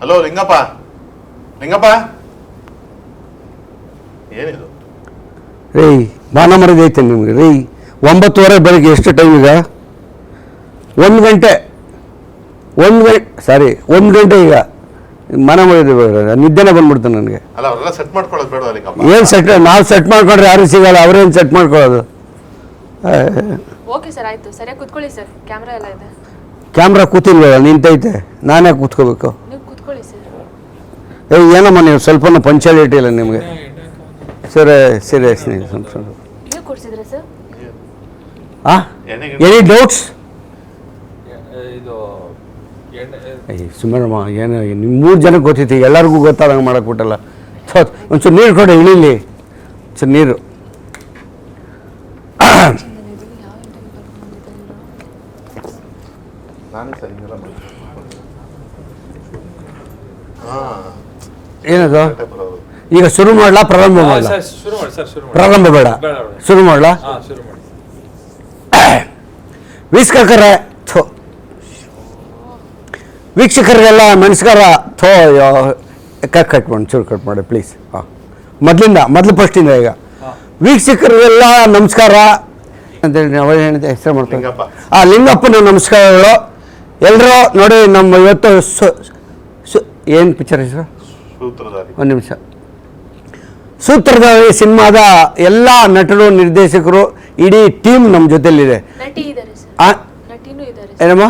Hello Lingappa, Lingappa ಏನಿದು ರೀ? ಮಾನ ಮರದಿ ಐತೆ ನಿಮ್ಗೆ ರೀ. 9:30 ಬೆಳಗ್ಗೆ ಎಷ್ಟು ಟೈಮ್ ಈಗ? 1 ಗಂಟೆ ಸಾರಿ 1 ಗಂಟೆ ಈಗ. ಮನ ಮರದಿ ನಿದ್ದೆನೇ ಬಂದ್ಬಿಡ್ತು ನನಗೆ. ಅಲ್ಲ ಅವರೆಲ್ಲ ಸೆಟ್ ಮಾಡ್ಕೊಳ್ಳೋದು ಬೇಡ ಲಿಂಗಪ್ಪ? ಏನು ಸೆಟ್? ನಾವು ಸೆಟ್ ಮಾಡ್ಕೊಂಡ್ರೆ ಯಾರು ಸಿಗಲ್ಲ, ಅವ್ರೇನು ಸೆಟ್ ಮಾಡ್ಕೊಳ್ಳೋದು? ಓಕೆ ಸರ್, ಆಯ್ತು. ಸರಿಯಾಗಿ ಕೂತ್ಕೊಳ್ಳಿ ಸರ್, ಕ್ಯಾಮ್ರಾ ಎಲ್ಲ ಇದೆ. ಕ್ಯಾಮ್ರಾ ಕೂತಿಲ್ವಲ್ಲ, ನಿಂತೈತೆ. ನಾನೇ ಕೂತ್ಕೋಬೇಕು? ನೀವು ಕೂತ್ಕೊಳ್ಳಿ ಸರ್. ಏನಮ್ಮ ನೀವು ಸ್ವಲ್ಪನೂ ಪಂಚಾಲಿಟಿ ಇಲ್ಲ ನಿಮಗೆ. ಸೀರಿಯಸ್ ನೀವು ಕೊಡ್ಸಿದ್ರೆ ಸರ್? Any doubts? ಸುಮ್ಮನಮ್ಮ, ಏನು ನಿಮ್ಮ 3 ಜನಕ್ಕೆ ಗೊತ್ತೈತಿ, ಎಲ್ಲರಿಗೂ ಗೊತ್ತಾದಂಗೆ ಮಾಡಕ್ಕೆ ಬಿಟ್ಟಲ್ಲ. ಒಂಚೂರು ನೀರು ಕೊಡಿ, ಇಳಿಲಿ ಒಂಚೂರು ನೀರು. ಏನದು ಈಗ ಶುರು ಮಾಡಲಾ ಪ್ರಾರಂಭ ಮಾಡಲಾ? ಪ್ರಾರಂಭ ಬೇಡ, ಶುರು ಮಾಡಲಾ? ವೀಕ್ಷಕರಿಗೆಲ್ಲ ನಮಸ್ಕಾರ. ಕಟ್ ಮಾಡಿ, ಚೂರು ಕಟ್ ಮಾಡಿ ಪ್ಲೀಸ್. ಮೊದಲು ಫಸ್ಟಿಂದ ಈಗ ವೀಕ್ಷಕರಿಗೆಲ್ಲ ನಮಸ್ಕಾರ ಅಂತೇಳಿ ನಾವು ಹೇಳಿದೆ, ಹೆಸರು ಮಾಡ್ತೀವಿ. ಲಿಂಗಪ್ಪನ ನಮಸ್ಕಾರಗಳು ಎಲ್ಲರೂ. ನೋಡಿ ನಮ್ಮ ಇವತ್ತು ಏನು ಪಿಕ್ಚರ್ ಹೆಸರು? ಒಂದು ನಿಮಿಷ. ಸೂತ್ರಧಾರಿ ಸಿನಿಮಾದ ಎಲ್ಲ ನಟರು, ನಿರ್ದೇಶಕರು, ಇಡೀ ಟೀಮ್ ನಮ್ಮ ಜೊತೆಲಿದೆ. ಏನಮ್ಮ?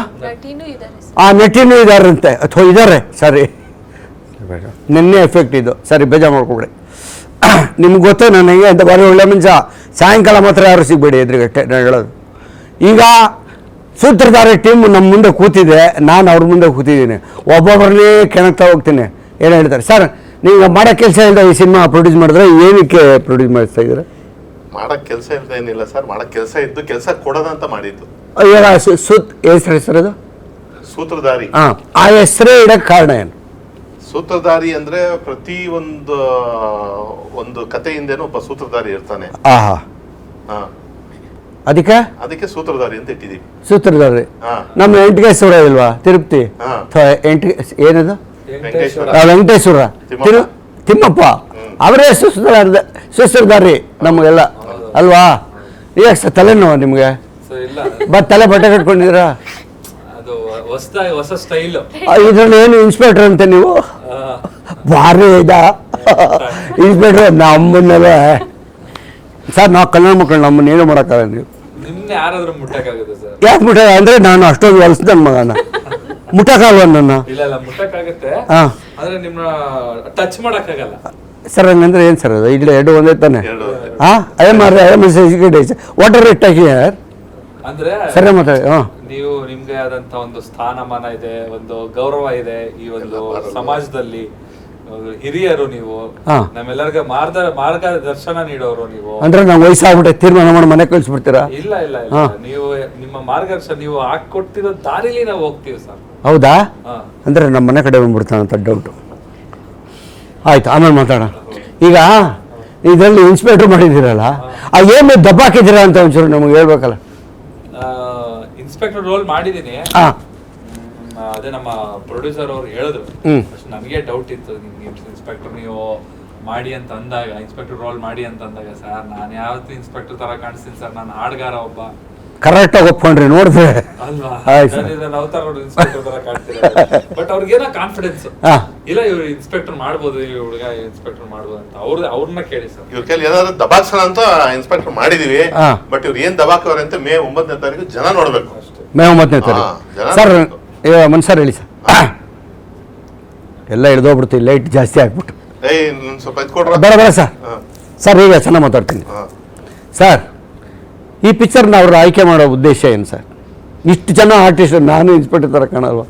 ನಟಿನೂ ಇದಾರಂತೆ, ಅಥವಾ ಇದ್ದಾರೆ. ಸರಿ, ನಿನ್ನೆ ಎಫೆಕ್ಟ್ ಇದು. ಸರಿ, ಬೇಜಾರು ಮಾಡ್ಕೊಬಿಡಿ. ನಿಮ್ಗೆ ಗೊತ್ತು ನನಗೆ ಅಂತ ಬಾರಿ ಒಳ್ಳೆ ಮನುಷ್ಯ. ಸಾಯಂಕಾಲ ಮಾತ್ರ ಯಾರು ಸಿಗಬೇಡಿ ಎದುರುಗಟ್ಟೆ ನಾನು ಹೇಳೋದು. ಈಗ ಸೂತ್ರಧಾರಿ ಟೀಮ್ ನಮ್ಮ ಮುಂದೆ ಕೂತಿದೆ, ನಾನು ಅವ್ರ ಮುಂದೆ ಕೂತಿದ್ದೀನಿ. ಒಬ್ಬೊಬ್ಬರನ್ನೇ ಕೆಣಕ್ತಾ ಹೋಗ್ತೀನಿ. ಏನು ಹೇಳ್ತಾರೆ ಸರ್, ನೀವು ಮಾಡೋ ಕೆಲಸ ಇಲ್ಲದೆ ಈ ಸಿನಿಮಾ ಪ್ರೊಡ್ಯೂಸ್ ಮಾಡಿದ್ರೆ ಏನಕ್ಕೆ ಪ್ರೊಡ್ಯೂಸ್ ಮಾಡ್ತಾ ಇದ್ದೀರಾ? ಮಾಡೋ ಕೆಲಸ ಇಲ್ಲದೆ ಏನಿಲ್ಲ ಸರ್, ಮಾಡೋ ಕೆಲಸ ಇದ್ದು ಕೆಲಸ ಕೊಡೋದಂತ ಮಾಡಿದ್ದು. ಇವಾಗ ಹೆಸರದು ಸೂತ್ರಧಾರಿ. ಆ ಹೆಸರೇ ಇಡಕ್ಕೆ ಕಾರಣ ಏನು? ಸೂತ್ರಧಾರಿ ಅಂದ್ರೆ ಪ್ರತಿ ಒಂದು ಕತೆ ಹಿಂದೆನೂ ಒಬ್ಬ ಸೂತ್ರಧಾರಿ ಇರ್ತಾನೆ. ಅದಕ್ಕೆ ಸೂತ್ರಧಾರಿ ಅಂತ ಇಟ್ಟಿದೀವಿ. ಸೂತ್ರಧಾರಿ ನಮ್ಮ ವೆಂಕಟೇಶ್ವರ ಇಲ್ವಾ ತಿರುಪತಿ? ಏನದು? ವೆಂಕಟೇಶ್ವರ, ತಿಮ್ಮಪ್ಪ ಅವರೇ ಸೂತ್ರಧಾರಿ ನಮಗೆಲ್ಲ ಅಲ್ವಾ? ಈಗ ತಲೆನೋವ ನಿಮ್ಗೆ? ತಲೆ ಬಟ್ಟೆ ಕಟ್ಕೊಂಡಿದ್ದೀರಾ? ಇದ್ರಲ್ಲಿ ಏನು ಇನ್ಸ್ಪೆಕ್ಟರ್ ಅಂತ ನೀವು? ಭಾರಿ ಇನ್ಸ್ಪೆಕ್ಟರ್ ನಮ್ಮನ್ನೆಲ್ಲ ಸರ್, ನಾವು ಕನ್ನಡ ಮಕ್ಕಳು, ನಮ್ಮನ್ನ ಏನು ಮಾಡೋಕ್ಕಾಗಲ್ಲ. ನೀವು ಯಾಕೆ ಮುಟ್ಟ ಅಂದ್ರೆ ನಾನು ಅಷ್ಟೊಂದು ಹೊಲಸ ನನ್ನ ಮಗನ ಮುಟ್ಟಕ್ಕಾಗಲ್ಲ ನನ್ನ. ಸರ್ ಹಂಗಂದ್ರೆ ಏನು ಸರ್ ಅದು? ಇಲ್ಲಿ 2 ಒಂದೇ ತಾನೆ? ವಾಟರ್ ಇಟ್ ಅಂದ್ರೆ ಸರಿ ಮಾತಾಡಿ. ನೀವು ನಿಮ್ಗೆ ಆದಂತ ಒಂದು ಸ್ಥಾನಮಾನ ಇದೆ, ಒಂದು ಗೌರವ ಇದೆ ಈ ಒಂದು ಸಮಾಜದಲ್ಲಿ. ಹಿರಿಯರು ನೀವು, ನಮ್ಮೆಲ್ಲರಿಗೂ ಮಾರ್ಗದರ್ಶನ ನೀಡೋರು ನೀವು. ಅಂದ್ರೆ ನಾವು ವಯಸ್ಸಾಗ್ಬಿಟ್ಟೆ ತೀರ್ಮಾನ ಮಾಡಿ ಮನೆ ಕಳಿಸ್ಬಿಡ್ತೀರಾ? ಇಲ್ಲ ಇಲ್ಲ ಇಲ್ಲ, ನೀವು ನಿಮ್ಮ ಮಾರ್ಗದರ್ಶನ ನೀವು ಹಾಕೊಟ್ಟಿರೋ ದಾರಿಲಿ ನಾವು ಹೋಗ್ತೀವಿ ಸರ್. ಹೌದಾ? ಅಂದ್ರೆ ನಮ್ಮ ಮನೆ ಕಡೆ ಬಂದ್ಬಿಡ್ತಾನಂತ ಡೌಟು. ಆಯ್ತು, ಆಮೇಲೆ ಮಾತಾಡೋಣ. ಈಗ ಇದರಲ್ಲಿ ಇನ್ಸ್ಪೆಕ್ಟರ್ ಮಾಡಿದ್ದೀರಲ್ಲ, ಏನು ದಬ್ಬಾಕಿದ್ದೀರಾ ಅಂತ ಒಂಚೂರು ನಮಗೆ ಹೇಳ್ಬೇಕಲ್ಲ. ಇನ್ಸ್ಪೆಕ್ಟರ್ ರೋಲ್ ಮಾಡಿದೀನಿ. ಅದೇ ನಮ್ಮ ಪ್ರೊಡ್ಯೂಸರ್ ಅವ್ರು ಹೇಳಿದ್ರು. ನನಗೆ ಡೌಟ್ ಇತ್ತು, ಇನ್ಸ್ಪೆಕ್ಟರ್ ನೀವು ಮಾಡಿ ಅಂತ ಅಂದಾಗ, ಇನ್ಸ್ಪೆಕ್ಟರ್ ರೋಲ್ ಮಾಡಿ ಅಂತ ಅಂದಾಗ, ಸರ್ ನಾನು ಯಾವತ್ತು ಇನ್ಸ್ಪೆಕ್ಟರ್ ತರ ಕಾಣಿಸ್ತೀನಿ ಸರ್, ನಾನು ಹಾಡ್ಗಾರ ಒಬ್ಬ. ಕರೆಕ್ಟಾಗಿ ಒಪ್ಕೊಂಡ್ರಿ ನೋಡಿದ್ರೆ ಅಲ್ವಾ? ಇನ್ಸ್ಪೆಕ್ಟರ್ ತರ ಕಾಣ್ತೀರ, ಬಟ್ ಅವ್ರಿಗೇನೋ ಕಾನ್ಫಿಡೆನ್ಸ್ ಇಲ್ಲ, ಇವ್ರು ಇನ್ಸ್ಪೆಕ್ಟರ್ ಮಾಡ್ಬೋದು, ಈ ಹುಡುಗ ಇನ್ಸ್ಪೆಕ್ಟರ್ ಮಾಡ್ಬೋದು ಅಂತ ಅವ್ರನ್ನ ಕೇಳಿ ಸರ್. ಇವ್ರ ಕೈಲಿ ಏನಾದ್ರು ದಬಾಕ್ಸೋಣ ಅಂತ ಇನ್ಸ್ಪೆಕ್ಟರ್ ಮಾಡಿದೀವಿ, ಬಟ್ ಇವ್ರು ಏನ್ ದಬಾಕವ್ರೆ ಅಂತ ಮೇ 9ನೇ ತಾರೀಕು ಜನ ನೋಡ್ಬೇಕು. ಮೇ 9ನೇ ತಾರೀಕು ಸರ್. ಮನ್ಸರ್ ಹೇಳಿ ಸರ್. ಎಲ್ಲ ಹಿಡ್ದೋಗ್ಬಿಡ್ತೀವಿ, ಲೈಟ್ ಜಾಸ್ತಿ ಆಗ್ಬಿಟ್ಟು. ಬೇಡ ಬೇಡ ಸರ್. ಸರ್ ಈಗ ಚೆನ್ನಾಗಿ ಮಾತಾಡ್ತೀನಿ ಸರ್. ಈ ಪಿಕ್ಚರ್ನ ಅವ್ರು ಆಯ್ಕೆ ಮಾಡೋ ಉದ್ದೇಶ ಏನು ಸರ್? ಇಷ್ಟು ಜನ ಆರ್ಟಿಸ್ಟ್, ನಾನು ಇನ್ಸ್ಪೆಕ್ಟರ್ ಥರ ಕಾಣಲ್ವ?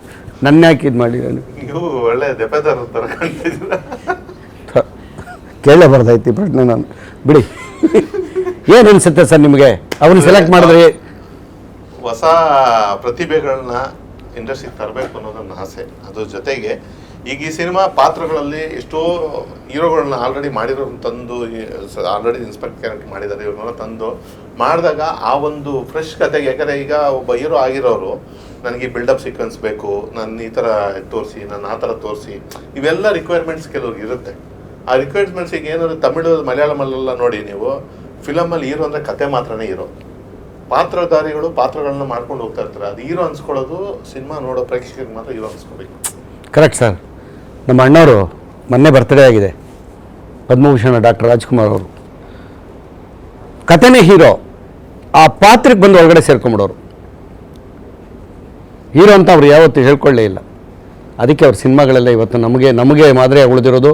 ನನ್ನ ಯಾಕೆ ಇದು ಮಾಡಿದ್ರೆ ನೀವು ಒಳ್ಳೆ ದೆಪೆದಾರ ಥರ ಕಾಣ್ತಿದ್ದೀರ. ಕೇಳೇ ಬರ್ದೈತಿ ಪ್ರಶ್ನೆ ನಾನು, ಬಿಡಿ. ಏನು ಅನ್ಸುತ್ತೆ ಸರ್ ನಿಮಗೆ ಅವ್ರನ್ನ ಸೆಲೆಕ್ಟ್ ಮಾಡಿದ್ರೆ? ಹೊಸ ಪ್ರತಿಭೆಗಳನ್ನ ಇಂಡಸ್ಟ್ರಿಗೆ ತರಬೇಕು ಅನ್ನೋದು ನನ್ನ ಆಸೆ. ಅದ್ರ ಜೊತೆಗೆ ಈಗ ಈ ಸಿನಿಮಾ ಪಾತ್ರಗಳಲ್ಲಿ ಎಷ್ಟೋ ಹೀರೋಗಳನ್ನ ಆಲ್ರೆಡಿ ಮಾಡಿರೋರು ತಂದು, ಆಲ್ರೆಡಿ ಇನ್ಸ್ಪೆಕ್ಟರ್ ಕ್ಯಾರೆಕ್ಟರ್ ಮಾಡಿದ್ದಾರೆ, ಇವ್ರನ್ನೆಲ್ಲ ತಂದು ಮಾಡಿದಾಗ ಆ ಒಂದು ಫ್ರೆಶ್ ಕತೆಗೆ, ಯಾಕಂದರೆ ಈಗ ಒಬ್ಬ ಹೀರೋ ಆಗಿರೋರು ನನಗೆ ಬಿಲ್ಡಪ್ ಸೀಕ್ವೆನ್ಸ್ ಬೇಕು, ನನ್ನ ಈ ಥರ ತೋರಿಸಿ, ನನ್ನ ಆ ಥರ ತೋರಿಸಿ, ಇವೆಲ್ಲ ರಿಕ್ವೈರ್ಮೆಂಟ್ಸ್ ಕೆಲವ್ರಿಗೆ ಇರುತ್ತೆ. ಆ ರಿಕ್ವೈರ್ಮೆಂಟ್ಸಿಗೆ ಏನಾದ್ರು ತಮಿಳು ಮಲಯಾಳಮಲ್ಲೆಲ್ಲ ನೋಡಿ ನೀವು, ಫಿಲಮಲ್ಲಿ ಹೀರೋ ಅಂದರೆ ಕತೆ ಮಾತ್ರನೇ ಹೀರೋ, ಪಾತ್ರಧಾರಿಗಳು ಪಾತ್ರಗಳನ್ನ ಮಾಡ್ಕೊಂಡು ಹೋಗ್ತಾ ಇರ್ತಾರೆ. ಅದು ಹೀರೋ ಅನ್ಸ್ಕೊಳ್ಳೋದು ಸಿನಿಮಾ ನೋಡೋ ಪ್ರೇಕ್ಷಕರಿಗೆ ಮಾತ್ರ ಹೀರೋ ಅನ್ಸ್ಕೋಬೇಕು. Correct sir. ನಮ್ಮ ಅಣ್ಣವರು ಮೊನ್ನೆ ಬರ್ತ್ಡೇ ಆಗಿದೆ, ಪದ್ಮಭೂಷಣ ಡಾಕ್ಟರ್ ರಾಜ್ಕುಮಾರ್ ಅವರು. ಕತೆನೇ ಹೀರೋ, ಆ ಪಾತ್ರಕ್ಕೆ ಬಂದು ಒಳಗಡೆ ಸೇರ್ಕೊಂಬಿಡೋರು. ಹೀರೋ ಅಂತ ಅವ್ರು ಯಾವತ್ತೂ ಹೇಳ್ಕೊಳ್ಳೇ ಇಲ್ಲ. ಅದಕ್ಕೆ ಅವ್ರ ಸಿನಿಮಾಗಳೆಲ್ಲ ಇವತ್ತು ನಮಗೆ ಮಾದರಿಯಾಗಿ ಉಳಿದಿರೋದು.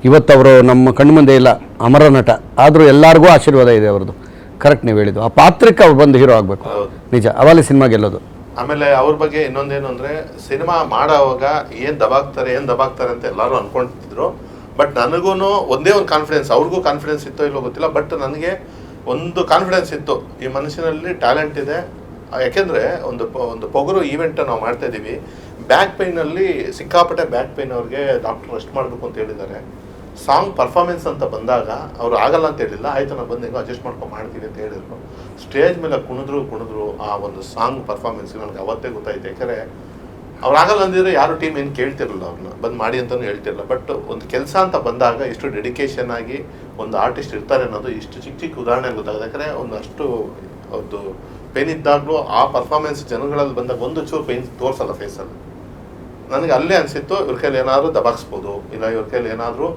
ಇವತ್ತು ಅವರು ನಮ್ಮ ಕಣ್ಣು ಮುಂದೆ ಇಲ್ಲ, ಅಮರ ನಟ, ಆದರೂ ಎಲ್ಲರಿಗೂ ಆಶೀರ್ವಾದ ಇದೆ ಅವ್ರದ್ದು. ಕರೆಕ್ಟ್ ನೀವು ಹೇಳಿದ್ದು, ಆ ಪಾತ್ರಕ್ಕೆ ಅವ್ರು ಬಂದು ಹೀರೋ ಆಗಬೇಕು, ನಿಜ. ಅವಾಗಲೇ ಸಿನಿಮಾ ಗೆಲ್ಲೋದು. ಆಮೇಲೆ ಅವ್ರ ಬಗ್ಗೆ ಇನ್ನೊಂದೇನು ಅಂದರೆ, ಸಿನಿಮಾ ಮಾಡೋವಾಗ ಏನು ದಬಾಕ್ತಾರೆ ಅಂತ ಎಲ್ಲರೂ ಅನ್ಕೊಂಡಿದ್ರು. ಬಟ್ ನನಗೂ ಒಂದೇ ಒಂದು ಕಾನ್ಫಿಡೆನ್ಸ್, ಅವ್ರಿಗೂ ಕಾನ್ಫಿಡೆನ್ಸ್ ಇತ್ತೋ ಇಲ್ಲೋ ಗೊತ್ತಿಲ್ಲ, ಬಟ್ ನನಗೆ ಒಂದು ಕಾನ್ಫಿಡೆನ್ಸ್ ಇತ್ತು, ಈ ಮನುಷ್ಯನಲ್ಲಿ ಟ್ಯಾಲೆಂಟ್ ಇದೆ. ಯಾಕೆಂದರೆ ಒಂದು ಪೊಗರು ಈವೆಂಟ್ ನಾವು ಮಾಡ್ತಾ ಇದ್ದೀವಿ, ಬ್ಯಾಕ್ ಪೈನಲ್ಲಿ ಸಿಕ್ಕಾಪಟ್ಟೆ ಬ್ಯಾಕ್ ಪೈನ್ ಅವ್ರಿಗೆ ಡಾಕ್ಟರ್ ರೆಸ್ಟ್ ಮಾಡಬೇಕು ಅಂತ ಹೇಳಿದ್ದಾರೆ. ಸಾಂಗ್ ಪರ್ಫಾರ್ಮೆನ್ಸ್ ಅಂತ ಬಂದಾಗ ಅವರು ಆಗಲ್ಲ ಅಂತ ಹೇಳಿಲ್ಲ, ಆಯಿತು ನಾವು ಬಂದು ಹೆಂಗೋ ಅಡ್ಜಸ್ಟ್ ಮಾಡ್ಕೊಂಡು ಮಾಡ್ತೀವಿ ಅಂತ ಹೇಳಿದ್ರು. ಸ್ಟೇಜ್ ಮೇಲೆ ಕುಣಿದ್ರು ಆ ಒಂದು ಸಾಂಗ್ ಪರ್ಫಾರ್ಮೆನ್ಸ್ ನನಗೆ ಅವತ್ತೇ ಗೊತ್ತಾಯ್ತು. ಯಾಕಂದರೆ ಅವ್ರು ಆಗಲ್ಲ ಅಂದಿದ್ರೆ ಯಾರು ಟೀಮ್ ಏನು ಕೇಳ್ತಿರಲಿಲ್ಲ, ಅವ್ರನ್ನ ಬಂದು ಮಾಡಿ ಅಂತಲೂ ಹೇಳ್ತಿರಲಿಲ್ಲ. ಬಟ್ ಒಂದು ಕೆಲಸ ಅಂತ ಬಂದಾಗ ಎಷ್ಟು ಡೆಡಿಕೇಶನ್ ಆಗಿ ಒಂದು ಆರ್ಟಿಸ್ಟ್ ಇರ್ತಾರೆ ಅನ್ನೋದು ಇಷ್ಟು ಚಿಕ್ಕ ಉದಾಹರಣೆ ಗೊತ್ತಾಗುತ್ತೆ. ಯಾಕಂದರೆ ಅಷ್ಟು ಒಂದು ಪೇನ್ ಇದ್ದಾಗಲೂ ಆ ಪರ್ಫಾರ್ಮೆನ್ಸ್ ಜನಗಳಲ್ಲಿ ಬಂದಾಗ ಒಂದು ಚೂರು ಪೇನ್ ತೋರಿಸಲ್ಲ ಫೇಸಲ್ಲಿ. ನನಗೆ ಅಲ್ಲೇ ಅನಿಸಿತ್ತು, ಇವ್ರ ಕೈಲಿ ಏನಾದರೂ ದಬಾಕ್ಸ್ಬೋದು, ಇಲ್ಲ ಇವ್ರ ಕೈಲಿ ಏನಾದರೂ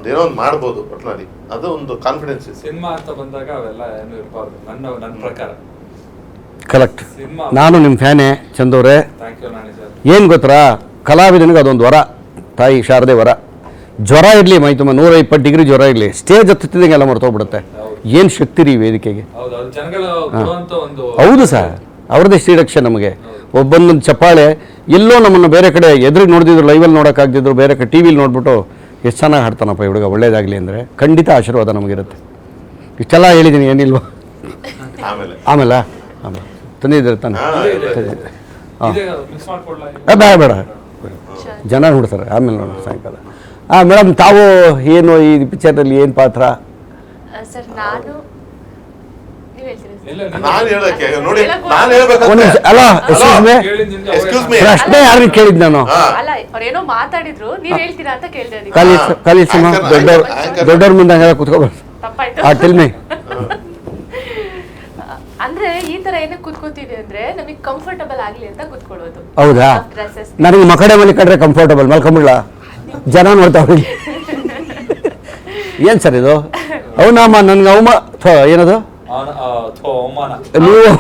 ಏನೋ ಒಂದು ಮಾಡ್ಬೋದು ಒಟ್ಟಿನಲ್ಲಿ. ಅದು ಒಂದು ಕಾನ್ಫಿಡೆನ್ಸ್ ಇದೆ. ಸಿನಿಮಾ ಅಂತ ಬಂದಾಗ ಅವೆಲ್ಲ ಏನು ಇರಬಾರ್ದು ನನ್ನ ಪ್ರಕಾರ. ಕರೆಕ್ಟ್. ನಾನು ನಿಮ್ಮ ಫ್ಯಾನೇ ಚಂದವ್ರೆ. Thank you Naani sir. ಏನು ಗೊತ್ತಾ, ಕಲಾವಿದನಿಗೆ ಅದೊಂದು ವರ, ತಾಯಿ ಶಾರದೆ ವರ. ಜ್ವರ ಇರಲಿ, ಮೈ ತುಂಬ 120 ಡಿಗ್ರಿ ಜ್ವರ ಇರಲಿ, ಸ್ಟೇಜ್ ಹತ್ತಿದಂಗೆ ಎಲ್ಲ ಮರ್ತೋಗ್ಬಿಡುತ್ತೆ. ಏನು ಶಕ್ತಿ ರೀ ವೇದಿಕೆಗೆ. ಹೌದು ಸರ್, ಅವ್ರದ್ದೇ ಶ್ರೀರಕ್ಷೆ ನಮಗೆ. ಒಬ್ಬೊಂದೊಂದು ಚಪ್ಪಾಳೆ ಎಲ್ಲೋ ನಮ್ಮನ್ನು ಬೇರೆ ಕಡೆ ಎದುರಿಗೆ ನೋಡ್ದಿದ್ರು, ಲೈವಲ್ಲಿ ನೋಡೋಕ್ಕಾಗ್ದಿದ್ರು, ಬೇರೆ ಕಡೆ ಟಿ ವಿಲಿ ನೋಡ್ಬಿಟ್ಟು ಎಷ್ಟು ಚೆನ್ನಾಗಿ ಹಾಡ್ತಾನಪ್ಪ ಹುಡುಗ, ಒಳ್ಳೇದಾಗಲಿ ಅಂದರೆ ಖಂಡಿತ ಆಶೀರ್ವಾದ ನಮಗಿರುತ್ತೆ. ಇಷ್ಟೆಲ್ಲ ಹೇಳಿದ್ದೀನಿ, ಏನಿಲ್ವಾ? ಆಮೇಲೆ ತಂದಿದ್ದಾರೆ ತಾನೆ. ಬೇಡ ಜನ ನೋಡ್ತಾರೆ, ಆಮೇಲೆ ನೋಡೋಣ ಸಾಯಂಕಾಲ. ಮೇಡಮ್, ತಾವು ಏನು ಈ ಪಿಕ್ಚರಲ್ಲಿ ಏನು ಪಾತ್ರ? ಸರ್ ನಾನು ಪ್ರಶ್ನೆ ಯಾರು ಕೇಳಿದ್ ನಾನು? ಅಲ್ಲ, ಅವ್ರೇನೋ ಮಾತಾಡಿದ್ರು, ನೀವ್ ಹೇಳ್ತೀರಾ ಅಂತ ಕೇಳಿದೆ. ಕಲಿಸಮ್ಮ, ದೊಡ್ಡವ್ರ ಮುಂದೆ ಹಂಗೆಲ್ಲ ಕುತ್ಕೋಬಾರ್ದು. ತಪ್ಪಾಯ್ತು. ಅಂದ್ರೆ ಈ ತರ ಏನಕ್ಕೆ ಕುತ್ಕೋತೀವಿ ಅಂದ್ರೆ ನಮಗೆ ಕಂಫರ್ಟಬಲ್ ಆಗ್ಲಿ ಅಂತ ಕುತ್ಕೊಳ್ಳೋದು. ಹೌದಾ? ನನಗೆ ಮಕಡೆ ಮಲಿಕೊಂಡ್ರೆ ಕಂಫರ್ಟಬಲ್, ಮಲ್ಕೊಂಬಿಡ್ಲ, ಜನ ನೋಡ್ತಾವ್ರಿ. ಏನ್ ಸರ್ ಇದು? ಅವನಮ್ಮ ನನ್ಗೆ ಏನದು ನೀವು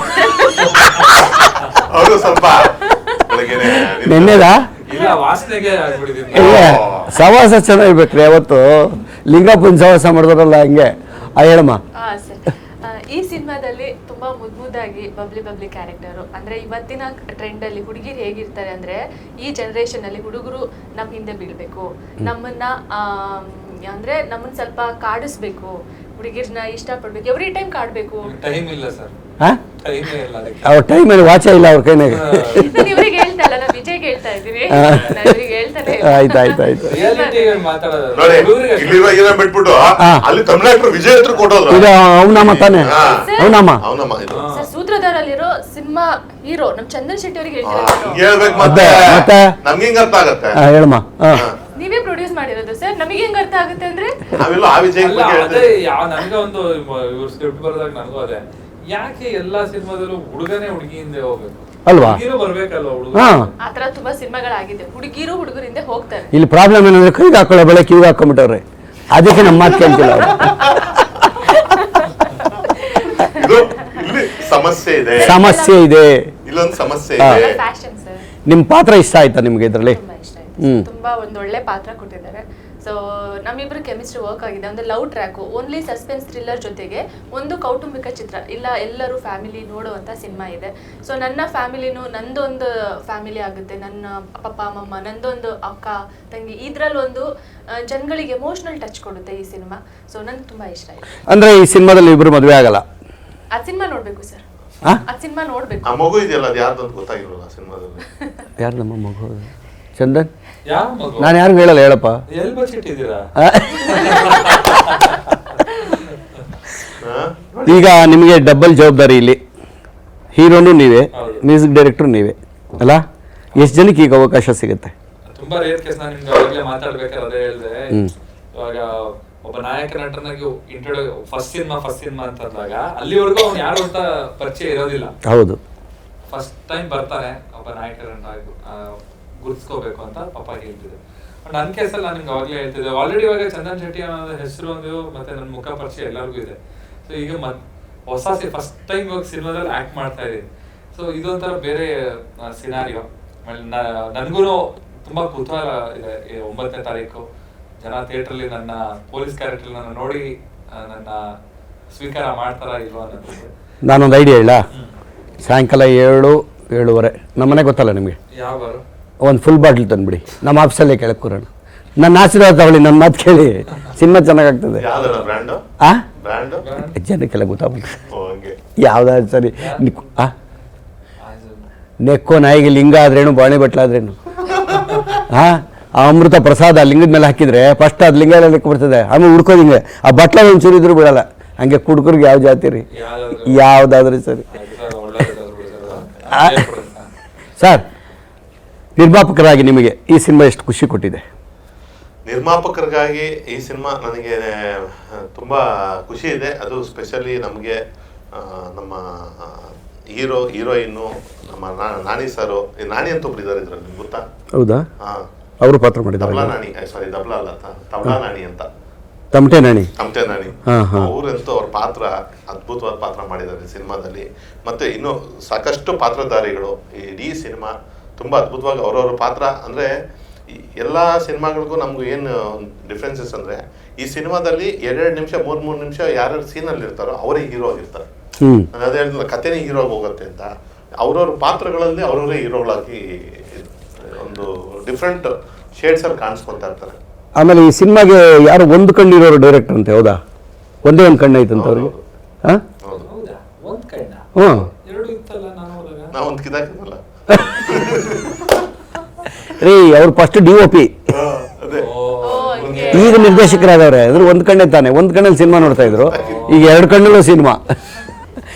ನೆನ್ನೆದಾ? ಸವಾಸ ಚೆನ್ನಾಗಿರ್ಬೇಕ್ರಿ. ಅವತ್ತು ಲಿಂಗಪ್ಪನ ಸವಾಸ ಮಾಡಿದ್ರಲ್ಲ ಹಂಗೆ. ಹೇಳಮ್ಮ. ಈ ಸಿನಿಮಾದಲ್ಲಿ ತುಂಬಾ ಮುದ್ದಾಗಿ ಬಬ್ಲಿ ಕ್ಯಾರೆಕ್ಟರು. ಅಂದ್ರೆ ಇವತ್ತಿನ ಟ್ರೆಂಡ್ ಅಲ್ಲಿ ಹುಡುಗಿರು ಹೇಗಿರ್ತಾರೆ ಅಂದ್ರೆ, ಈ ಜನರೇಷನ್ ಅಲ್ಲಿ ಹುಡುಗರು ನಮ್ಮ ಹಿಂದೆ ಬೀಳ್ಬೇಕು, ನಮ್ಮನ್ನ ಸ್ವಲ್ಪ ಕಾಡಿಸ್ಬೇಕು, ಹುಡುಗಿರ್ನ ಇಷ್ಟಪಡ್ಬೇಕು, ಎವ್ರಿ ಟೈಮ್ ಕಾಡ್ಬೇಕು. ಟೈಮ್ ಇಲ್ಲ ಸರ್, ಅವ್ರ ಟೈಮಲ್ಲಿ ವಾಚ ಇಲ್ಲ ಅವ್ರ ಕೈನಾಗ. ಇವ್ರಿಗೆ ಹೇಳ್ತಾ ಇಲ್ಲ, ನಾನು ವಿಜಯ್ಗೆ ಹೇಳ್ತಾ ಇದ್ದೀನಿ. ಹೇಳ್ತಾನೆ ಆಯ್ತಾಯ್ತು. ಅಲ್ಲಿ ತಮಿಳ್ನಾಡು ವಿಜಯ್ ಹತ್ರ ಕೊಡೋದು ಅವನಮ್ಮ ತಾನೆ, ಅವನಮ್ಮ. ಸೂತ್ರಧಾರಲ್ಲಿರೋ ಸಿನಿಮಾ ಹೀರೋ ನಮ್ ಚಂದನ್ ಶೆಟ್ಟಿ ಅವ್ರಿಗೆ ಹೇಳಮ್ಮ. ನೀವೇ ಪ್ರೊಡ್ಯೂಸ್ ಮಾಡಿರೋದು ಸರ್, ನಮಗೆ ಹೆಂಗ್ ಅರ್ಥ ಆಗುತ್ತೆ ಅಂದ್ರೆ? ನನಗೆ ಒಂದು ಇವ್ರ ಸ್ಕ್ರಿಪ್ಟ್ ಬರೆದಾಗ ನನಗೂ ಅದೇ, ಯಾಕೆ ಎಲ್ಲಾ ಸಿನಿಮಾದಲ್ಲೂ ಹುಡುಗನೇ ಹುಡುಗಿಯಿಂದ ಹೋಗ್ಬೇಕು ಅಲ್ವಾ? ಬರ್ಬೇಕಲ್ವಾ ಹುಡುಗ? ಆತರ ತುಂಬಾ ಸಿನಿಮಾಗಳಾಗಿದೆ, ಹುಡುಗಿರು ಹುಡುಗರಿಂದ ಹೋಗ್ತಾರೆ. ಇಲ್ಲಿ ಪ್ರಾಬ್ಲಮ್ ಏನಂದ್ರೆ ಕೈಗೆ ಹಾಕೊಳ್ಳೋ ಬೆಳೆ ಕಿವಿಗೆ ಹಾಕೊಂಡ್ಬಿಟ್ಟವ್ರೆ, ಅದಕ್ಕೆ ನಮ್ಮ ಮಾತು ಕೇಳ್ತಿಲ್ಲ. ಸಮಸ್ಯೆ ಇದೆ, ಇಲ್ಲೊಂದು ಸಮಸ್ಯೆ ಇದೆ. ನಿಮ್ ಪಾತ್ರ ಇಷ್ಟ ಆಯ್ತಾ ನಿಮ್ಗೆ ಇದ್ರಲ್ಲಿ? ತುಂಬಾ ಒಂದು ಒಳ್ಳೆ ಪಾತ್ರ ಕೊಟ್ಟಿದ್ದಾರೆ. ಸೊ ನಮ್ಮಿಬ್ರು ಕೆಮಿಸ್ಟ್ರಿ ವರ್ಕ್ ಆಗಿದೆ. ಒಂದು love track, only suspense thriller ಜೊತೆಗೆ ಒಂದು ಕೌಟುಂಬಿಕ ಚಿತ್ರ, ಇಲ್ಲ ಎಲ್ಲರೂ ಫ್ಯಾಮಿಲಿ ನೋಡುವಂತ ಸಿನಿಮಾ ಇದೆ. ಸೊ ನನ್ನ ಫ್ಯಾಮಿಲಿನೂ ನಂದೊಂದು ಫ್ಯಾಮಿಲಿ ಆಗುತ್ತೆ, ನನ್ನ ಪಪ್ಪ ಮಮ್ಮ, ನಂದೊಂದು ಅಕ್ಕ ತಂಗಿ, ಇದ್ರಲ್ಲಿ ಒಂದು ಜನಗಳಿಗೆ ಎಮೋಷನಲ್ ಟಚ್ ಕೊಡುತ್ತೆ ಈ ಸಿನಿಮಾ. ಸೊ ನನ್ಗೆ ತುಂಬಾ ಇಷ್ಟ ಆಯ್ತು. ಅಂದ್ರೆ ಈ ಸಿನಿಮಾದಲ್ಲಿ ಇಬ್ರು ಮದುವೆ ಆಗಲ್ಲ? ಆ ಸಿನಿಮಾ ನೋಡ್ಬೇಕು ಸರ್, ಆ ಸಿನಿಮಾ ನೋಡ್ಬೇಕು. ಆ ಮಗು ಇದೆಯಲ್ಲ, ಅದು ಯಾರ್ದು ಅಂತ ಗೊತ್ತಾಗಿರೋಲ್ಲ ಸಿನಿಮಾದಲ್ಲಿ. ಯಾರು ನಮ್ಮ ಮಗು? ಚಂದನ್? ಯಾವ ಮಗು? ನಾನು ಯಾರು ಹೇಳಲ್ಲ, ಹೇಳಪ್ಪ. ಎಲ್ಲಿ ಬಚ್ಚಿಟ್ಟಿದ್ದೀರಾ? ಈಗ ನಿಮಗೆ ಡಬಲ್ ಜವಾಬ್ದಾರಿ ಇಲ್ಲಿ. ಹೀರೋನು ನೀವೇ, ಮ್ಯೂಸಿಕ್ ಡೈರೆಕ್ಟರ್ ನೀವೇ, ಅಲ್ಲ ಎಷ್ಟು ಜನಕ್ಕೆ ಈಗ ಅವಕಾಶ ಸಿಗುತ್ತೆ? ತುಂಬಾ ರೇರ್ ಕೇಸ್. ನಾನು ನಿಮ್ಗೆ ಅವಾಗಲೇ ಮಾತಾಡ್ಬೇಕಾದ್ರೆ ಅದೇ ಹೇಳಿದೆ, ಇವಾಗ ಒಬ್ಬ ನಾಯಕ ನಟನಾಗಿ ಇಂಟ್ರೊಡ್ಯೂ ಫಸ್ಟ್ ಸಿನಿಮಾ ಅಂತ ಅಂದಾಗ ಅಲ್ಲಿವರೆಗೂ ಅವ್ನು ಯಾರು ಅಂತ ಪರಿಚಯ ಇರೋದಿಲ್ಲ. ಹೌದು, ಫಸ್ಟ್ ಟೈಮ್ ಬರ್ತಾನೆ ಒಬ್ಬ ನಾಯಕ ನಟ ಗುರ್ತಿಸ್ಕೋಬೇಕು ಅಂತ ಪಾಪ ಹೇಳ್ತಿದ್ದೆ. ನನ್ನ ಕೇಸಲ್ಲಿ ನಾನು ನಿಮ್ಗೆ ಅವಾಗಲೇ ಹೇಳ್ತಿದ್ದೆ, ಆಲ್ರೆಡಿ ಇವಾಗ ಚಂದನ್ ಶೆಟ್ಟಿ ಅನ್ನೋ ಹೆಸರು ಒಂದು ಮತ್ತೆ ನನ್ನ ಮುಖ ಪರಿಚಯ ಎಲ್ಲರಿಗೂ ಇದೆ. ಸೊ ಈಗ ಹೊಸ ಫಸ್ಟ್ ಟೈಮ್ ಇವಾಗ ಸಿನಿಮಾದಲ್ಲಿ ಆಕ್ಟ್ ಮಾಡ್ತಾ ಇದ್ದೀನಿ. ಸೊ ಇದೊಂಥರ ಬೇರೆ ಸಿನಾರಿಯೋ. ನನಗೂ ತುಂಬಾ ಕುತೂಹಲ ಇದೆ. 9ನೇ ತಾರೀಕು ಜನ ಥಿಯೇಟ್ರಲ್ಲಿ ನನ್ನ ಪೊಲೀಸ್ ಕ್ಯಾರೆಕ್ಟರ್ ನನ್ನ ನೋಡಿ ನನ್ನ ಸ್ವೀಕಾರ ಮಾಡ್ತಾರಾ ಇಲ್ವಾ ಅನ್ನೋದು. ನಾನೊಂದು ಐಡಿಯಾ ಹೇಳ. ಸಾಯಂಕಾಲ 7-7:30 ನಮ್ಮನೆ ಗೊತ್ತಲ್ಲ ನಿಮಗೆ, ಯಾವ ಒಂದು ಫುಲ್ ಬಾಟ್ಲ್ ತಂದುಬಿಡಿ, ನಮ್ಮ ಆಫೀಸಲ್ಲೇ ಕೇಳಕ್ಕೆ ಕೂರೋಣ. ನನ್ನ ಆಶೀರ್ವಾದ ತಗೊಳ್ಳಿ, ನನ್ನ ಮಾತು ಕೇಳಿ, ಸಿನಿಮಾ ಚೆನ್ನಾಗಾಗ್ತದೆ. ಜನಕ್ಕೆಲ್ಲ ಗೊತ್ತಾಗ್ಬಿಟ್ಟು ಯಾವ್ದಾದ್ರು ಸರಿ. ನೆಕ್ಕೋ ನಾಯಿಗೆ ಲಿಂಗ ಆದ್ರೇನು, ಬಾಣೆ ಬಟ್ಲಾದ್ರೇನು. ಹಾಂ, ಆ ಅಮೃತ ಪ್ರಸಾದ ಲಿಂಗದ ಮೇಲೆ ಹಾಕಿದ್ರೆ ಫಸ್ಟ್ ಅದು ಲಿಂಗ ಎಲ್ಲ ಲೆಕ್ಕ ಬರ್ತದೆ, ಆಮೇಲೆ ಹುಡ್ಕೋದು ಹಿಂಗೆ ಆ ಬಟ್ಲ ಒಂಚೂರು ಇದ್ರು ಬಿಡಲ್ಲ. ಹಂಗೆ ಕುಡ್ಕರ್ಗೆ ಯಾವ ಜಾತಿ ರೀ, ಯಾವುದಾದ್ರೂ ಸರಿ. ಸರ್, ನಿರ್ಮಾಪಕರಾಗಿ ನಿಮಗೆ ಈ ಸಿನಿಮಾ ಎಷ್ಟು ಖುಷಿ ಕೊಟ್ಟಿದೆ? ನಿರ್ಮಾಪಕರಿಗಾಗಿ ಈ ಸಿನಿಮಾ ನನಗೆ ತುಂಬ ಖುಷಿ ಇದೆ. ಅದು ಸ್ಪೆಷಲಿ ನಮಗೆ ನಮ್ಮ ಹೀರೋಯಿನ್ನು ನಮ್ಮ ನಾನಿ ಸರು, ನಾನಿ ಅಂತ ಒಬ್ರು ಇದ್ದಾರೆ ಇದ್ರಲ್ಲಿ, ನಿಮ್ಗೆ ಗೊತ್ತಾ? ಹೌದಾ? ಹಾಂ, ಅವರು ಪಾತ್ರ ಮಾಡಿದ್ದಾರೆ. ದಬ್ಲಾ ನಾನಿ, ಸಾರಿ ದಬ್ಲಾ ಅಲ್ಲ, ತಬಲಾ ನಾನಿ ಅಂತ, ತಮಟೆ ನಾನಿ. ಅವರಂತೂ ಅವ್ರ ಪಾತ್ರ ಅದ್ಭುತವಾದ ಪಾತ್ರ ಮಾಡಿದ್ದಾರೆ ಸಿನಿಮಾದಲ್ಲಿ. ಮತ್ತೆ ಇನ್ನು ಸಾಕಷ್ಟು ಪಾತ್ರಧಾರಿಗಳು ಇಡೀ ಸಿನಿಮಾ ತುಂಬ ಅದ್ಭುತವಾಗಿ ಅವ್ರವ್ರ ಪಾತ್ರ. ಅಂದರೆ ಎಲ್ಲ ಸಿನಿಮಾಗಳಿಗೂ ನಮಗೂ ಏನು ಡಿಫ್ರೆನ್ಸಸ್ ಅಂದರೆ, ಈ ಸಿನಿಮಾದಲ್ಲಿ 2 ನಿಮಿಷ 3 ನಿಮಿಷ ಯಾರ್ಯಾರು ಸೀನಲ್ಲಿ ಇರ್ತಾರೋ ಅವರೇ ಹೀರೋ ಆಗಿರ್ತಾರೆ. ನಾನು ಅದೇ ಹೇಳಿದ್ರೆ ಕಥೆನೇ ಹೀರೋ ಹೋಗುತ್ತೆ ಅಂತ, ಅವ್ರವ್ರ ಪಾತ್ರಗಳಲ್ಲಿ ಅವ್ರವರೇ ಹೀರೋಗಳಾಗಿ ಒಂದು ಡಿಫ್ರೆಂಟ್ ಶೇಡ್ಸಲ್ಲಿ ಕಾಣಿಸ್ಕೊತಾ ಇರ್ತಾರೆ. ಆಮೇಲೆ ಈ ಸಿನಿಮಾಗೆ ಯಾರು ಒಂದು ಕಣ್ಣಿರೋರು ಡೈರೆಕ್ಟರ್ ಅಂತೆ, ಹೌದಾ? ಒಂದೇ ಒಂದು ಕಣ್ಣು ಐತಂತ ಅವ್ರಿಗೆ. ಹಾಂ, ಹ್ಞೂ, ನಾವು ಒಂದು ಕಿದಾಕಿದ್ನಲ್ಲ ರೀ, ಅವ್ರು ಫಸ್ಟ್ DOP, ಈಗ ನಿರ್ದೇಶಕರಾದವ್ರೆ. ಅದ್ರ ಒಂದು ಕಣ್ಣೇ ತಾನೆ, ಒಂದು ಕಣ್ಣಲ್ಲಿ ಸಿನಿಮಾ ನೋಡ್ತಾ ಇದ್ರು, ಈಗ 2 ಕಣ್ಣಲ್ಲೂ ಸಿನಿಮಾ.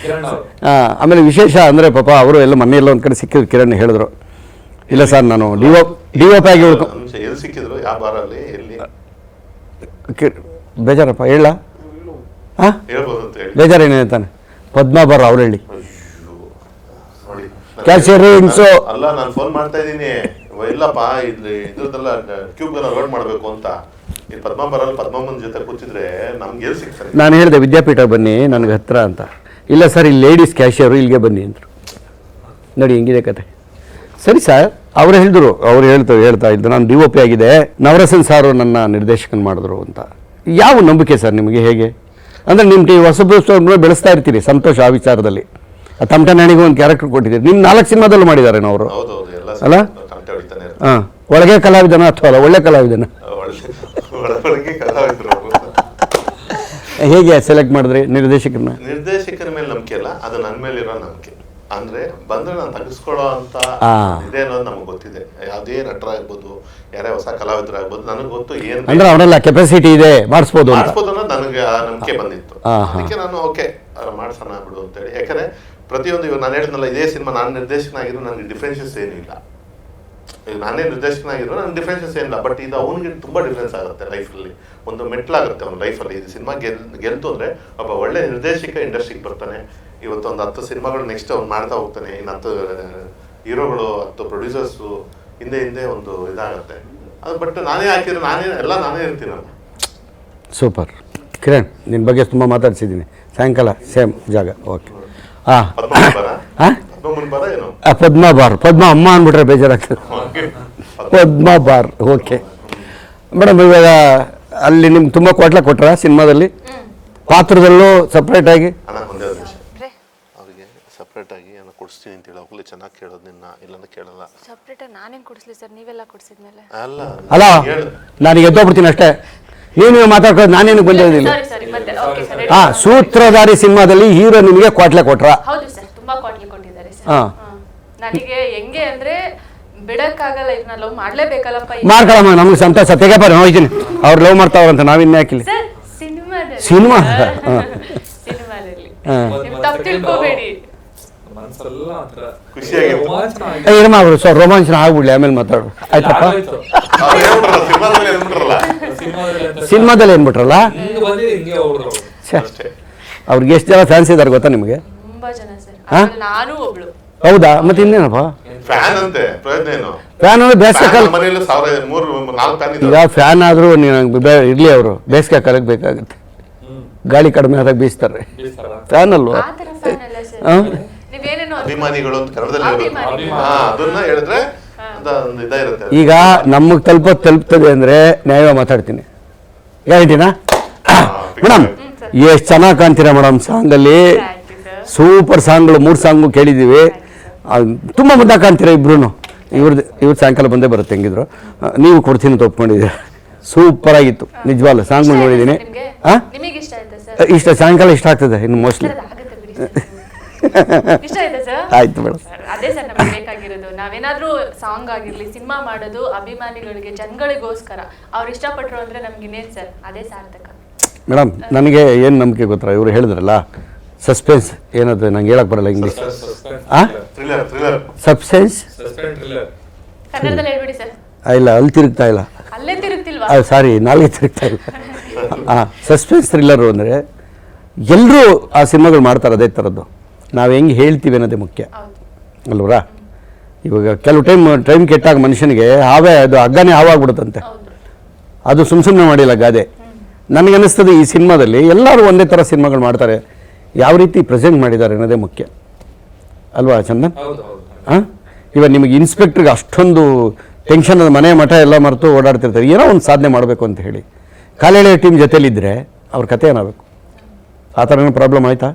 ಆಮೇಲೆ ವಿಶೇಷ ಅಂದರೆ ಪಾಪ ಅವರು ಎಲ್ಲ ಮನೆಯೆಲ್ಲ ಒಂದು ಕಡೆ ಸಿಕ್ಕಿದ್ರು. ಕಿರಣ್ ಹೇಳಿದ್ರು, ಇಲ್ಲ ಸರ್ ನಾನು DOP ಆಗಿ ಎಲ್ಲಿ ಸಿಕ್ಕಿದ್ರು, ಯಾವ ಬಾರಲ್ಲಿ, ಎಲ್ಲಿ? ಬೇಜಾರಪ್ಪ ಹೇಳ. ಹಾಂ, ಬೇಜಾರೇನೇನೆ ತಾನೆ. ಪದ್ಮಾಭಾರ ಅವ್ರು ಹೇಳಿ, ಕ್ಯಾಶಿಯರ್ ಇನ್ಸೋ ಅಲ್ಲ, ನಾನು ಫೋನ್ ಮಾಡ್ತಾ ಇದ್ದೀನಿ, ಇಲ್ಲಪ್ಪ ಇದ್ರದ್ದೆಲ್ಲ ಕ್ಯೂಬ್ಗೆಲ್ಲ ಲೋಡ್ ಮಾಡಬೇಕು ಅಂತ. ಈ ಪದ್ಮಾಭಾರಲ್ಲಿ ಪದ್ಮಮ್ಮನ ಜೊತೆ ಕೂತಿದ್ರೆ ನಮ್ಗೆ ಎಲ್ಲಿ ಸಿಗ್ತಾರೆ? ನಾನು ಹೇಳಿದೆ ವಿದ್ಯಾಪೀಠ ಬನ್ನಿ ನನಗೆ ಹತ್ರ ಅಂತ. ಇಲ್ಲ ಸರ್, ಇಲ್ಲಿ ಲೇಡೀಸ್ ಕ್ಯಾಶಿಯರು, ಇಲ್ಲಿಗೆ ಬನ್ನಿ ಅಂದರು. ನೋಡಿ ಹೆಂಗಿದೆ ಕತೆ. ಸರಿ ಸರ್, ಅವ್ರು ಹೇಳಿದ್ರು, ಅವ್ರು ಹೇಳ್ತಾ ಇದ್ದು ನಾನು DOP ಆಗಿದೆ, ನವರಸನ್ ಸಾರು ನನ್ನ ನಿರ್ದೇಶಕನ ಮಾಡಿದ್ರು ಅಂತ. ಯಾವ ನಂಬಿಕೆ ಸರ್ ನಿಮಗೆ? ಹೇಗೆ ಅಂದರೆ ನಿಮ್ಮ ಹೊಸಬ್ರು ಬೆಳೆಸ್ತಾ ಇರ್ತೀರಿ, ಸಂತೋಷ ಆ ವಿಚಾರದಲ್ಲಿ. ತಮಟೆ ನಾಣಿಗೂ ಒಂದು ಕ್ಯಾರೆಕ್ಟರ್ ಕೊಟ್ಟಿದ್ದೀರಿ, ನಿಮ್ಮ 4 ಸಿನಿಮಾದಲ್ಲೂ ಮಾಡಿದ್ದಾರೆ ಅವರು, ಅಲ್ಲ? ಹಾಂ, ಒಳಗೆ ಕಲಾವಿದನ ಅಥವಾ ಅಲ್ಲ ಒಳ್ಳೆ ಕಲಾವಿದನ? ಹೇಗೆ ಸೆಲೆಕ್ಟ್ ಮಾಡಿದ್ರಿ ನಿರ್ದೇಶಕರನ್ನ? ನಿರ್ದೇಶಕರ ಮೇಲೆ ನಂಬಿಕೆ ಇಲ್ಲ, ಅದು ನನ್ನ ಮೇಲೆ ಇರೋ ನಂಬಿಕೆ. ಅಂದ್ರೆ ಬಂದ್ರೆ ನಾನು ತಗಿಸ್ಕೊಳ್ಳೋ ಅಂತ ಇದೆ ಅನ್ನೋದು ನಮ್ಗೆ ಗೊತ್ತಿದೆ. ಯಾವುದೇ ನಟರಾಗ್ಬೋದು, ಯಾರೇ ಹೊಸ ಕಲಾವಿದರಾಗ್ಬೋದು, ನನಗೆ ಗೊತ್ತು ಏನು ಅಂದ್ರೆ ಅವರೆಲ್ಲ ಕೆಪಾಸಿಟಿ ಇದೆ, ಮಾಡಿಸ್ಬೋದು ಅನ್ನೋದು ನನಗೆ ಆ ನಂಬಿಕೆ ಬಂದಿತ್ತು. ಅದಕ್ಕೆ ನಾನು ಓಕೆ ಮಾಡ್ಸೋಣ ಬಿಡು ಅಂತೇಳಿ. ಯಾಕಂದ್ರೆ ಪ್ರತಿಯೊಂದು ಇವಾಗ ನಾನು ಹೇಳಿದ್ನಲ್ಲ, ಇದೇ ಸಿನಿಮಾ ನಾನು ನಿರ್ದೇಶಕನಾಗಿದ್ರು ನನಗೆ ಡಿಫ್ರೆನ್ಸಸ್ ಏನಿಲ್ಲ. ಈಗ ನಾನೇ ನಿರ್ದೇಶಕನಾಗಿದ್ರು ನನಗೆ ಡಿಫ್ರೆನ್ಸಸ್ ಏನಿಲ್ಲ. ಬಟ್ ಇದು ಅವನಿಗೆ ತುಂಬ ಡಿಫ್ರೆನ್ಸ್ ಆಗುತ್ತೆ ಲೈಫಲ್ಲಿ, ಒಂದು ಮೆಟ್ಲಾಗುತ್ತೆ ಅವ್ನ ಲೈಫಲ್ಲಿ. ಇದು ಸಿನಿಮಾ ಗೆಲ್ತು ಅಂದರೆ ಒಬ್ಬ ಒಳ್ಳೆ ನಿರ್ದೇಶಕ ಇಂಡಸ್ಟ್ರಿಗೆ ಬರ್ತಾನೆ. ಇವತ್ತು ಒಂದು 10 ಸಿನಿಮಾಗಳು ನೆಕ್ಸ್ಟ್ ಅವ್ನು ಮಾಡ್ತಾ ಹೋಗ್ತಾನೆ. ಇನ್ನು 10 ಹೀರೋಗಳು, 10 ಪ್ರೊಡ್ಯೂಸರ್ಸು ಹಿಂದೆ ಒಂದು ಇದಾಗುತ್ತೆ ಅದು. ಬಟ್ ನಾನೇ ಹಾಕಿದ್ರೆ ನಾನೇ ಇರ್ತೀನಿ ನಾನು. ಸೂಪರ್ ಕಿರಣ್, ನಿನ್ನ ಬಗ್ಗೆ ತುಂಬ ಮಾತಾಡ್ಸಿದ್ದೀನಿ. ಸಾಯಂಕಾಲ ಸೇಮ್ ಜಾಗ. ಓಕೆ. ಹಾಂ, ಪದ್ಮಾಭಾರ್, ಪದ್ಮ ಅಮ್ಮ ಅಂದ್ಬಿಟ್ರೆ ಬೇಜಾರಾಗ್ತದೆ. ಪದ್ಮಾಭಾರ್. ಓಕೆ ಮೇಡಮ್, ಇವಾಗ ಅಲ್ಲಿ ನಿಮ್ಗೆ ತುಂಬ ಕೊಟ್ರ ಸಿನಿಮಾದಲ್ಲಿ? ಪಾತ್ರದಲ್ಲೂ ಸಪ್ರೇಟ್ ಆಗಿ? ಅವ್ರಿಗೆ ಸಪ್ರೇಟ್ ಆಗಿ ಏನೋ ಕೊಡಿಸ್ತೀನಿ ಅಂತ ಹೇಳಿ ಅವ್ರಿಗೆ ಚೆನ್ನಾಗಿ ಕೇಳೋದು ನಿನ್ನ, ಇಲ್ಲಾಂದ್ರೆ ಕೇಳಲ್ಲ. ಸಪ್ರೇಟ್ ಆಗಿ ನಾನೇನು ಕೊಡಿಸ್ಲಿ ಸರ್, ನೀವೆಲ್ಲ ಕೊಡಿಸಿದ್ಮೇಲೆ? ಅಲ್ಲ, ನಾನು ಎದ್ದೋಗ್ಬಿಡ್ತೀನಿ ಅಷ್ಟೇ. ನೀವು ಮಾತಾಡ್ಕೊಳ್ಳೋದು ನಾನೇನು ಬಂದಿರೋದಿಲ್ಲ. ಹಾಂ, ಸೂತ್ರಧಾರಿ ಸಿನಿಮಾದಲ್ಲಿ ಹೀರೋ ನಿಮಗೆ ಕೊಟ್ರ? ಹೌದು ಸರ್, ತುಂಬಾ ಕೊಟ್ಟಿದ್ದಾರೆ ಸರ್. ನನಗೆ ಹೆಂಗೆ ಅಂದ್ರೆ ಬಿಡಕ್ಕಾಗಲ್ಲ, ಈಗ ನಾನು ಲವ್ ಮಾಡ್ಲೇಬೇಕಲ್ಲಪ್ಪ. ಮಾಡ್ಕೊಳಮ್ಮ, ನಮ್ಗೆ ಸಂತೋಷ. ತೆಗೆಪ್ಪ, ಹೋಗ್ತೀನಿ. ಅವ್ರು ಲವ್ ಮಾಡ್ತಾವ್ರಂತ ನಾವಿನ್ನೇ ಹಾಕಿಲ್ಲ. ಸಿನಿಮಾ ಸಿನಿಮಾದಲ್ಲಿ ತಪ್ಪು ತಿಳ್ಕೋಬೇಡಿ. ಮನ್ಸೆಲ್ಲ ಒಂಥರ ಖುಷಿಯಾಗಿ ರೋಮಾಂಚನ ಆಗಿದೆ. ಏನಮ್ಮ ಅವರು ಸೊ ರೋಮಾಂಚನ ಆಗ್ಬಿಡ್ಲಿ ಆಮೇಲೆ ಮಾತಾಡು ಆಯ್ತಪ್ಪ. ಆಗೋಯ್ತು. ಅವ್ರು ಹೇಳ್ಬಿಟ್ರಲ್ಲ, ಸಿನಿಮಾದಲ್ಲಿ ಹೇಳ್ಬಿಟ್ರಲ್ಲ. ಸಿನಿಮಾದಲ್ಲಿ ಅಂತ ಸಿನಿಮಾದಲ್ಲಿ ಏನ್ಬಿಟ್ರಲ್ಲ ಹಿಂಗ್ ಬಂದಿದ್ದು ಹಿಂಗೆ ಹೋಗ್ಬಿಟ್ರು ಅವ್ರು. ಛೆ, ಅಷ್ಟೇ. ಅವ್ರಿಗೆ ಎಷ್ಟು ಜನ ಫ್ಯಾನ್ಸ್ ಇದ್ದಾರೆ ಗೊತ್ತಾ ನಿಮಗೆ? ತುಂಬಾ ಜನ ಸರ್, ಹಾ? ನಾನು ಒಬ್ಳು. ಹೌದಾ? ಮತ್ತೆ ಇನ್ನೇನಪ್ಪ ಫ್ಯಾನ್ ಅಂತೆ ಪ್ರಯೋಜನ ಏನು? ಫ್ಯಾನ್ ಅಂದ್ರೆ ಬೇಸಿಗೆ ಕಾಲ. ಮನೆಯಲ್ಲಿ 4 ಫ್ಯಾನ್ ಈಗ ಫ್ಯಾನ್ ಆದ್ರೂ ಇರ್ಲಿ, ಅವರು ಬೇಸಿಗೆ ಕಾಲಕ್ಕೆ ಬೇಕಾಗುತ್ತೆ. ಗಾಳಿ ಕಡಿಮೆ ಆದಾಗ ಬೀಸ್ತಾರೆ. ಬೀಸ್ತಾರ? ಫ್ಯಾನ್ ಅಲ್ವಾ? ಆ ತರ ಫ್ಯಾನ್ ಅಲ್ಲ ಸರ್, ಹಾ? ನೀವೇನೇನೋ ಅಭಿಮಾನಿಗಳು ಅಂತ ಕನ್ನಡದಲ್ಲಿ ಹೇಳ್ಬೇಕು. ಅಭಿಮಾನಿಗಳು. ಹಾ, ಅದನ್ನ ಹೇಳಿದ್ರೆ ಅಂತ ಒಂದು ಇರುತ್ತೆ. ಈಗ ನಮಗೆ ತಲುಪ್ತದೆ ಅಂದ್ರೆ ನ್ಯಾಯವಾಗಿ ಮಾತಾಡ್ತೀನಿ. ಗ್ಯಾರಂಟಿನಾ ಮೇಡಮ್? ಎಷ್ಟು ಚೆನ್ನಾಗಿ ಕಾಣ್ತೀರಾ ಮೇಡಮ್ ಸಾಂಗಲ್ಲಿ. Thank you, sir. ಸೂಪರ್ ಸಾಂಗ್ಗಳು 3 ಸಾಂಗು ಕೇಳಿದ್ದೀವಿ. ತುಂಬ ಮುದ್ದಾಗಿ ಕಾಣ್ತೀರಾ ಇಬ್ರು. ಇವ್ರದ್ದು ಸಾಯಂಕಾಲ ಬಂದೇ ಬರುತ್ತೆ ಹೆಂಗಿದ್ರು. ನೀವು ಕೊಡ್ತೀನಿ ಅಂತ ಒಪ್ಕೊಂಡಿದ್ದೀರಾ. ಸೂಪರ್ ಆಗಿತ್ತು ನಿಜವಾಗ್ಲೂ ಸಾಂಗ್ಗಳು ನೋಡಿದ್ದೀನಿ. ನಿಮ್ಗೆ ಹಾಂ, ನಿಮಗೆ ಇಷ್ಟ ಆಯ್ತಾ ಸರ್? ಇಷ್ಟ ಸಾಯಂಕಾಲ ಇಷ್ಟ ಆಗ್ತದೆ ಇನ್ನು ಮೋಸ್ಟ್ಲಿ. ಆಗುತ್ತೆ ಬಿಡಿ ಸರ್. ಇಷ್ಟ ಆಯ್ತಾ ಸರ್? ಆಯ್ತು ಮೇಡಮ್. ಅದೇ ಸರ್ ನಮಗೆ ಬೇಕಾಗಿರೋದು. ನಾವೇನಾದ್ರೂ ಸಾಂಗ್ ಆಗಿರ್ಲಿ, ಸಿನಿಮಾ ಮಾಡೋದು ಅಭಿಮಾನಿಗಳಿಗೆ, ಜನಗಳಿಗೋಸ್ಕರ. ಅವ್ರು ಇಷ್ಟಪಟ್ರು ಅಂದ್ರೆ ನಮ್ಗೆ ಇನ್ನೇನು ಸರ್, ಅದೇ ಸಾರ್ಥಕ. ಮೇಡಮ್ ನನಗೆ ಏನು ನಂಬಿಕೆ ಗೊತ್ತಾ, ಇವರು ಹೇಳಿದ್ರಲ್ಲ ಸಸ್ಪೆನ್ಸ್ ಏನದು, ನಂಗೆ ಹೇಳಕ್ ಬರಲ್ಲ ಇಂಗ್ಲೀಷ್. ಹಾಂ, ಥ್ರಿಲ್ಲರ್ ಸಬ್ಸೆನ್ಸ್ ಸಸ್ಪೆನ್ಸ್ ಥ್ರಿಲ್ಲರ್. ಕನ್ನಡದಲ್ಲಿ ಹೇಳ್ಬಿಡಿ ಸರ್. ಇಲ್ಲ, ಅಲ್ಲಿ ತಿರುಗ್ತಾ ಇಲ್ಲ. ಅಲ್ಲೇ ತಿರುಗ್ತಿಲ್ವಾ? ಸಾರಿ, ನಾಲ್ಗೆ ತಿರುಗ್ತಾ ಇಲ್ಲ. ಸಸ್ಪೆನ್ಸ್ ಥ್ರಿಲ್ಲರು ಅಂದರೆ ಎಲ್ಲರೂ ಆ ಸಿನಿಮಾಗಳು ಮಾಡ್ತಾರೆ ಅದೇ ಥರದ್ದು. ನಾವು ಹೆಂಗೆ ಹೇಳ್ತೀವಿ ಅನ್ನೋದೇ ಮುಖ್ಯ ಹೌದು ಅಲ್ವರಾ? ಇವಾಗ ಕೆಲವು ಟೈಮ್ ಕೆಟ್ಟಾಗ ಮನುಷ್ಯನಿಗೆ ಅದು ಹಗ್ಗನೇ ಹಾವಾಗ್ಬಿಡುತ್ತಂತೆ. ಹೌದು. ಅದು ಸುಮ್ಮನೆ ಮಾಡಿಲ್ಲ ಗಾದೆ. ನನಗನ್ನಿಸ್ತದೆ ಈ ಸಿನಿಮಾದಲ್ಲಿ ಎಲ್ಲರೂ ಒಂದೇ ಥರ ಸಿನಿಮಾಗಳು ಮಾಡ್ತಾರೆ, ಯಾವ ರೀತಿ ಪ್ರೆಸೆಂಟ್ ಮಾಡಿದ್ದಾರೆ ಅನ್ನೋದೇ ಮುಖ್ಯ ಅಲ್ವಾ ಚಂದನ್? ಹೌದು ಹೌದು. ಹಾಂ, ಇವಾಗ ನಿಮಗೆ ಇನ್ಸ್ಪೆಕ್ಟ್ರಿಗೆ ಅಷ್ಟೊಂದು ಟೆನ್ಷನ್, ಮನೆ ಮಠ ಎಲ್ಲ ಮರೆತು ಓಡಾಡ್ತಿರ್ತಾರೆ, ಏನೋ ಒಂದು ಸಾಧನೆ ಮಾಡಬೇಕು ಅಂತ ಹೇಳಿ. ಕಾಲೇಳೆಯ ಟೀಮ್ ಜೊತೆಲಿದ್ದರೆ ಅವ್ರ ಕತೆ ಏನಾಗಬೇಕು? ಆ ಥರ ಏನೋ ಪ್ರಾಬ್ಲಮ್ ಆಯಿತಾ?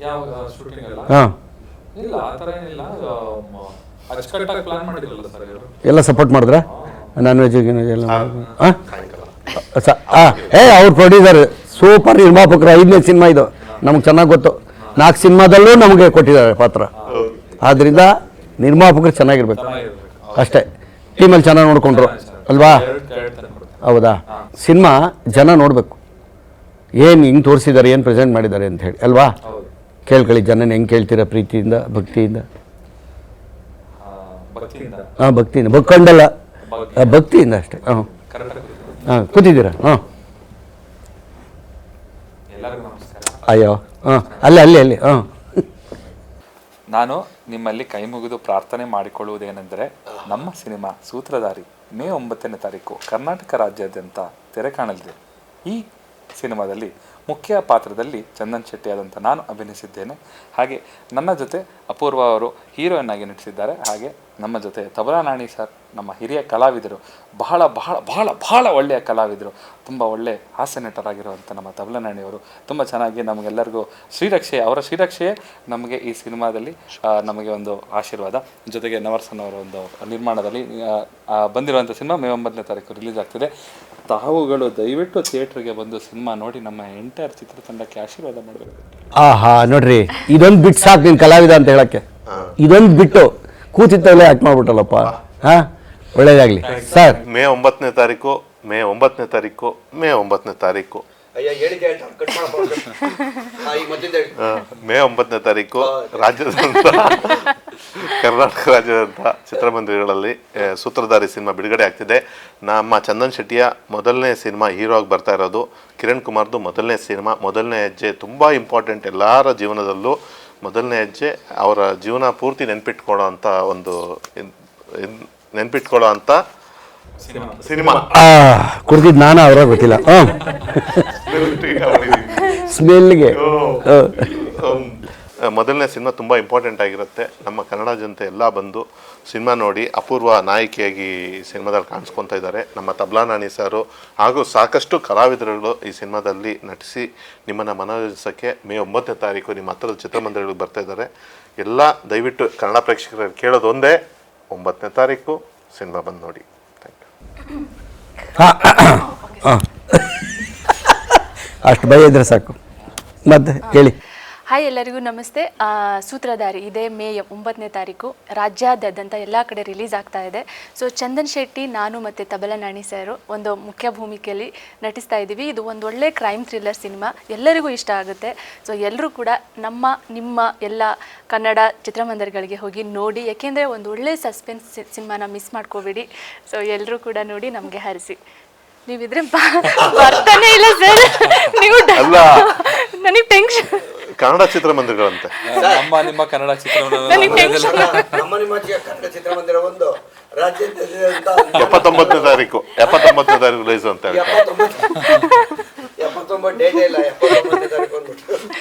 ಯಾವ ಶೂಟಿಂಗ್ ಎಲ್ಲ ಹಾಂ, ಇಲ್ಲ, ಆ ಥರ ಏನಿಲ್ಲ. ಅಚ್ಚುಕಟ್ಟಾಗಿ ಪ್ಲಾನ್ ಮಾಡಿದ್ರಲ್ಲ ಸರ್ ಇವರು. ಎಲ್ಲ ಸಪೋರ್ಟ್ ಮಾಡಿದ್ರೆ ನಾನ್ ವೆಜ್ ಎಲ್ಲ ಹಾಂ ಅವ್ರ ಪ್ರೊಡ್ಯೂಸರ್ ಸೂಪರ್ ನಿರ್ಮಾಪಕರು. 5ನೇ ಸಿನಿಮಾ ಇದು, ನಮ್ಗೆ ಚೆನ್ನಾಗಿ ಗೊತ್ತು. 4 ಸಿನಿಮಾದಲ್ಲೂ ನಮಗೆ ಕೊಟ್ಟಿದ್ದಾರೆ ಪಾತ್ರ. ಆದ್ದರಿಂದ ನಿರ್ಮಾಪಕರು ಚೆನ್ನಾಗಿರ್ಬೇಕು ಅಷ್ಟೇ. ಟೀಮಲ್ಲಿ ಚೆನ್ನಾಗಿ ನೋಡ್ಕೊಂಡ್ರು ಅಲ್ವಾ? ಹೌದಾ? ಸಿನಿಮಾ ಜನ ನೋಡಬೇಕು, ಏನು ಹಿಂಗೆ ತೋರಿಸಿದ್ದಾರೆ, ಏನು ಪ್ರೆಸೆಂಟ್ ಮಾಡಿದ್ದಾರೆ ಅಂತ ಹೇಳಿ ಅಲ್ವಾ? ಕೇಳ್ಕೊಳ್ಳಿ, ಜನನ ಹೆಂಗೆ ಕೇಳ್ತೀರಾ, ಪ್ರೀತಿಯಿಂದ ಭಕ್ತಿಯಿಂದ. ಹಾಂ, ಭಕ್ತಿಯಿಂದ, ಬಕ್ಕೊಂಡಲ್ಲ, ಭಕ್ತಿಯಿಂದ ಅಷ್ಟೇ. ಹಾಂ ಹಾಂ, ಕೂತಿದ್ದೀರಾ? ಹಾಂ, ಎಲ್ಲರಿಗೂ ನಮಸ್ಕಾರ. ಅಯ್ಯೋ ಹಾಂ, ಅಲ್ಲಿ ಹಾಂ. ನಾನು ನಿಮ್ಮಲ್ಲಿ ಕೈ ಮುಗಿದು ಪ್ರಾರ್ಥನೆ ಮಾಡಿಕೊಳ್ಳುವುದೇನೆಂದರೆ, ನಮ್ಮ ಸಿನಿಮಾ ಸೂತ್ರಧಾರಿ ಮೇ 9ನೇ ತಾರೀಕು ಕರ್ನಾಟಕ ರಾಜ್ಯಾದ್ಯಂತ ತೆರೆ ಕಾಣಲಿದೆ. ಈ ಸಿನಿಮಾದಲ್ಲಿ ಮುಖ್ಯ ಪಾತ್ರದಲ್ಲಿ ಚಂದನ್ ಶೆಟ್ಟಿ ಆದಂಥ ನಾನು ಅಭಿನಯಿಸಿದ್ದೇನೆ. ಹಾಗೆ ನನ್ನ ಜೊತೆ ಅಪೂರ್ವ ಅವರು ಹೀರೋಯಿನ್ ಆಗಿ ನಟಿಸಿದ್ದಾರೆ. ಹಾಗೆ ನಮ್ಮ ಜೊತೆ ತಬಲಾ ನಾಣಿ ಸರ್, ನಮ್ಮ ಹಿರಿಯ ಕಲಾವಿದರು, ಬಹಳ ಬಹಳ ಬಹಳ ಬಹಳ ಒಳ್ಳೆಯ ಕಲಾವಿದರು, ತುಂಬ ಒಳ್ಳೆಯ ಹಾಸ್ಯ ನಟರಾಗಿರುವಂಥ ನಮ್ಮ ತಬಲಾ ನಾಣಿಯವರು ತುಂಬ ಚೆನ್ನಾಗಿ ನಮಗೆಲ್ಲರಿಗೂ ಅವರ ಶ್ರೀರಕ್ಷೆಯೇ ನಮಗೆ ಈ ಸಿನಿಮಾದಲ್ಲಿ ನಮಗೆ ಒಂದು ಆಶೀರ್ವಾದ. ಜೊತೆಗೆ ನವರ್ಸನ್ ಅವರ ಒಂದು ನಿರ್ಮಾಣದಲ್ಲಿ ಬಂದಿರುವಂಥ ಸಿನಿಮಾ ಮೇ 9ನೇ ತಾರೀಕು ರಿಲೀಸ್ ಆಗ್ತಿದೆ. ತಾವುಗಳು ದಯವಿಟ್ಟು ಥಿಯೇಟ್ರಿಗೆ ಬಂದು ಸಿನಿಮಾ ನೋಡಿ ನಮ್ಮ ಎಂಟೈರ್ ಚಿತ್ರತಂಡಕ್ಕೆ ಆಶೀರ್ವಾದ ಮಾಡಬೇಕು. ಆಹಾ, ನೋಡ್ರಿ, ಇದೊಂದು ಬಿಟ್ಟು ಸಾಕು ನೀನು ಕಲಾವಿದ ಅಂತ ಹೇಳಕ್ಕೆ. ಇದೊಂದು ಬಿಟ್ಟು ಕೂತಿತ್ತಲ್ಲೇ ಆಕ್ಟ್ ಮಾಡ್ಬಿಟ್ಟಲ್ಲಪ್ಪ. ಹಾಂ, ಒಳ್ಳೇದಾಗಲಿ ಸರ್. ಮೇ 9ನೇ ತಾರೀಕು ಮೇ 9ನೇ ತಾರೀಕು ರಾಜ್ಯದಂತ ಕರ್ನಾಟಕ ರಾಜ್ಯದಂತ ಚಿತ್ರಮಂದಿರಗಳಲ್ಲಿ ಸೂತ್ರಧಾರಿ ಸಿನಿಮಾ ಬಿಡುಗಡೆ ಆಗ್ತಿದೆ. ನಮ್ಮ ಚಂದನ್ ಶೆಟ್ಟಿಯ ಮೊದಲನೇ ಸಿನಿಮಾ ಹೀರೋ ಆಗಿ ಬರ್ತಾ ಇರೋದು. ಕಿರಣ್ ಕುಮಾರ್ದು ಮೊದಲನೇ ಸಿನಿಮಾ, ಮೊದಲನೇ ಹೆಜ್ಜೆ ತುಂಬ ಇಂಪಾರ್ಟೆಂಟ್. ಎಲ್ಲರ ಜೀವನದಲ್ಲೂ ಮೊದಲನೇ ಹೆಜ್ಜೆ ಅವರ ಜೀವನ ಪೂರ್ತಿ ನೆನ್ಪಿಟ್ಕೊಳ್ಳೋ ಅಂಥ ಸಿನಿಮಾ. ಕುಡ್ದಿದ್ದು ನಾನು ಅವ್ರಾಗ ಗೊತ್ತಿಲ್ಲ. ಹಾಂ, ಸ್ಮೆಲ್ಗೆ ಮೊದಲನೇ ಸಿನಿಮಾ ತುಂಬ ಇಂಪಾರ್ಟೆಂಟ್ ಆಗಿರುತ್ತೆ. ನಮ್ಮ ಕನ್ನಡ ಜನತೆ ಎಲ್ಲ ಬಂದು ಸಿನಿಮಾ ನೋಡಿ ಅಪೂರ್ವ ನಾಯಕಿಯಾಗಿ ಸಿನಿಮಾದಲ್ಲಿ ಕಾಣಿಸ್ಕೊತಾ ಇದ್ದಾರೆ. ನಮ್ಮ ತಬಲಾ ನಾಣಿ ಸಾರು ಹಾಗೂ ಸಾಕಷ್ಟು ಕಲಾವಿದರುಗಳು ಈ ಸಿನಿಮಾದಲ್ಲಿ ನಟಿಸಿ ನಿಮ್ಮನ್ನು ಮನರಂಜಿಸೋಕ್ಕೆ ಮೇ 9ನೇ ತಾರೀಕು ನಿಮ್ಮ ಹತ್ತಿರದ ಚಿತ್ರಮಂದಿರಗಳಿಗೆ ಬರ್ತಾ ಇದ್ದಾರೆ. ಎಲ್ಲ ದಯವಿಟ್ಟು ಕನ್ನಡ ಪ್ರೇಕ್ಷಕರಲ್ಲಿ ಕೇಳೋದು ಒಂದೇ, 9ನೇ ತಾರೀಕು ಸಿನಿಮಾ ಬಂದು ನೋಡಿ. ಅಷ್ಟು ಭಯ ಇದ್ರೆ ಸಾಕು. ಮತ್ತೆ ಹೇಳಿ. ಹಾಯ್ ಎಲ್ಲರಿಗೂ ನಮಸ್ತೆ. ಸೂತ್ರಧಾರಿ ಇದೇ ಮೇ 9ನೇ ತಾರೀಕು ರಾಜ್ಯಾದ್ಯಂತ ಎಲ್ಲ ಕಡೆ ರಿಲೀಸ್ ಆಗ್ತಾ ಇದೆ. ಸೊ ಚಂದನ್ ಶೆಟ್ಟಿ, ನಾನು ಮತ್ತು ತಬಲ ನಾಣಿ ಸರ್ ಒಂದು ಮುಖ್ಯ ಭೂಮಿಕೆಯಲ್ಲಿ ನಟಿಸ್ತಾ ಇದ್ದೀವಿ. ಇದು ಒಂದು ಒಳ್ಳೆ ಕ್ರೈಮ್ ಥ್ರಿಲ್ಲರ್ ಸಿನಿಮಾ, ಎಲ್ಲರಿಗೂ ಇಷ್ಟ ಆಗುತ್ತೆ. ಸೊ ಎಲ್ಲರೂ ಕೂಡ ನಿಮ್ಮ ಎಲ್ಲ ಕನ್ನಡ ಚಿತ್ರಮಂದಿರಗಳಿಗೆ ಹೋಗಿ ನೋಡಿ, ಯಾಕೆಂದರೆ ಒಂದು ಒಳ್ಳೆ ಸಸ್ಪೆನ್ಸ್ ಸಿನಿಮಾನ ಮಿಸ್ ಮಾಡ್ಕೋಬೇಡಿ. ಸೊ ಎಲ್ಲರೂ ಕೂಡ ನೋಡಿ ನಮಗೆ ಹರಿಸಿ. ನೀವಿದ್ರೆ ಬರ್ತಾನೆ ಇಲ್ಲ ಸರ್, ನೀವು ನನಗೆ ಟೆನ್ಷನ್. ಕನ್ನಡ ಚಿತ್ರಮಂದಿರಗಳಂತೆ ನಿಮ್ಮ ಕನ್ನಡ ನನಗೆ ಟೆನ್ಷನ್. ನಮ್ಮ ನಿಮ್ಮ ಕನ್ನಡ ಚಿತ್ರಮಂದಿರ ಒಂದು ರಾಜ್ಯಾದ್ಯಂತ 79ನೇ ತಾರೀಕು ರಿಲೀಸ್ ಅಂತ ಹೇಳ್ತಾರೆ. 79 ಡೇಟ್ ಇಲ್ಲ, 79ನೇ ತಾರೀಕು ಅಂದ್ಬಿಟ್ಟು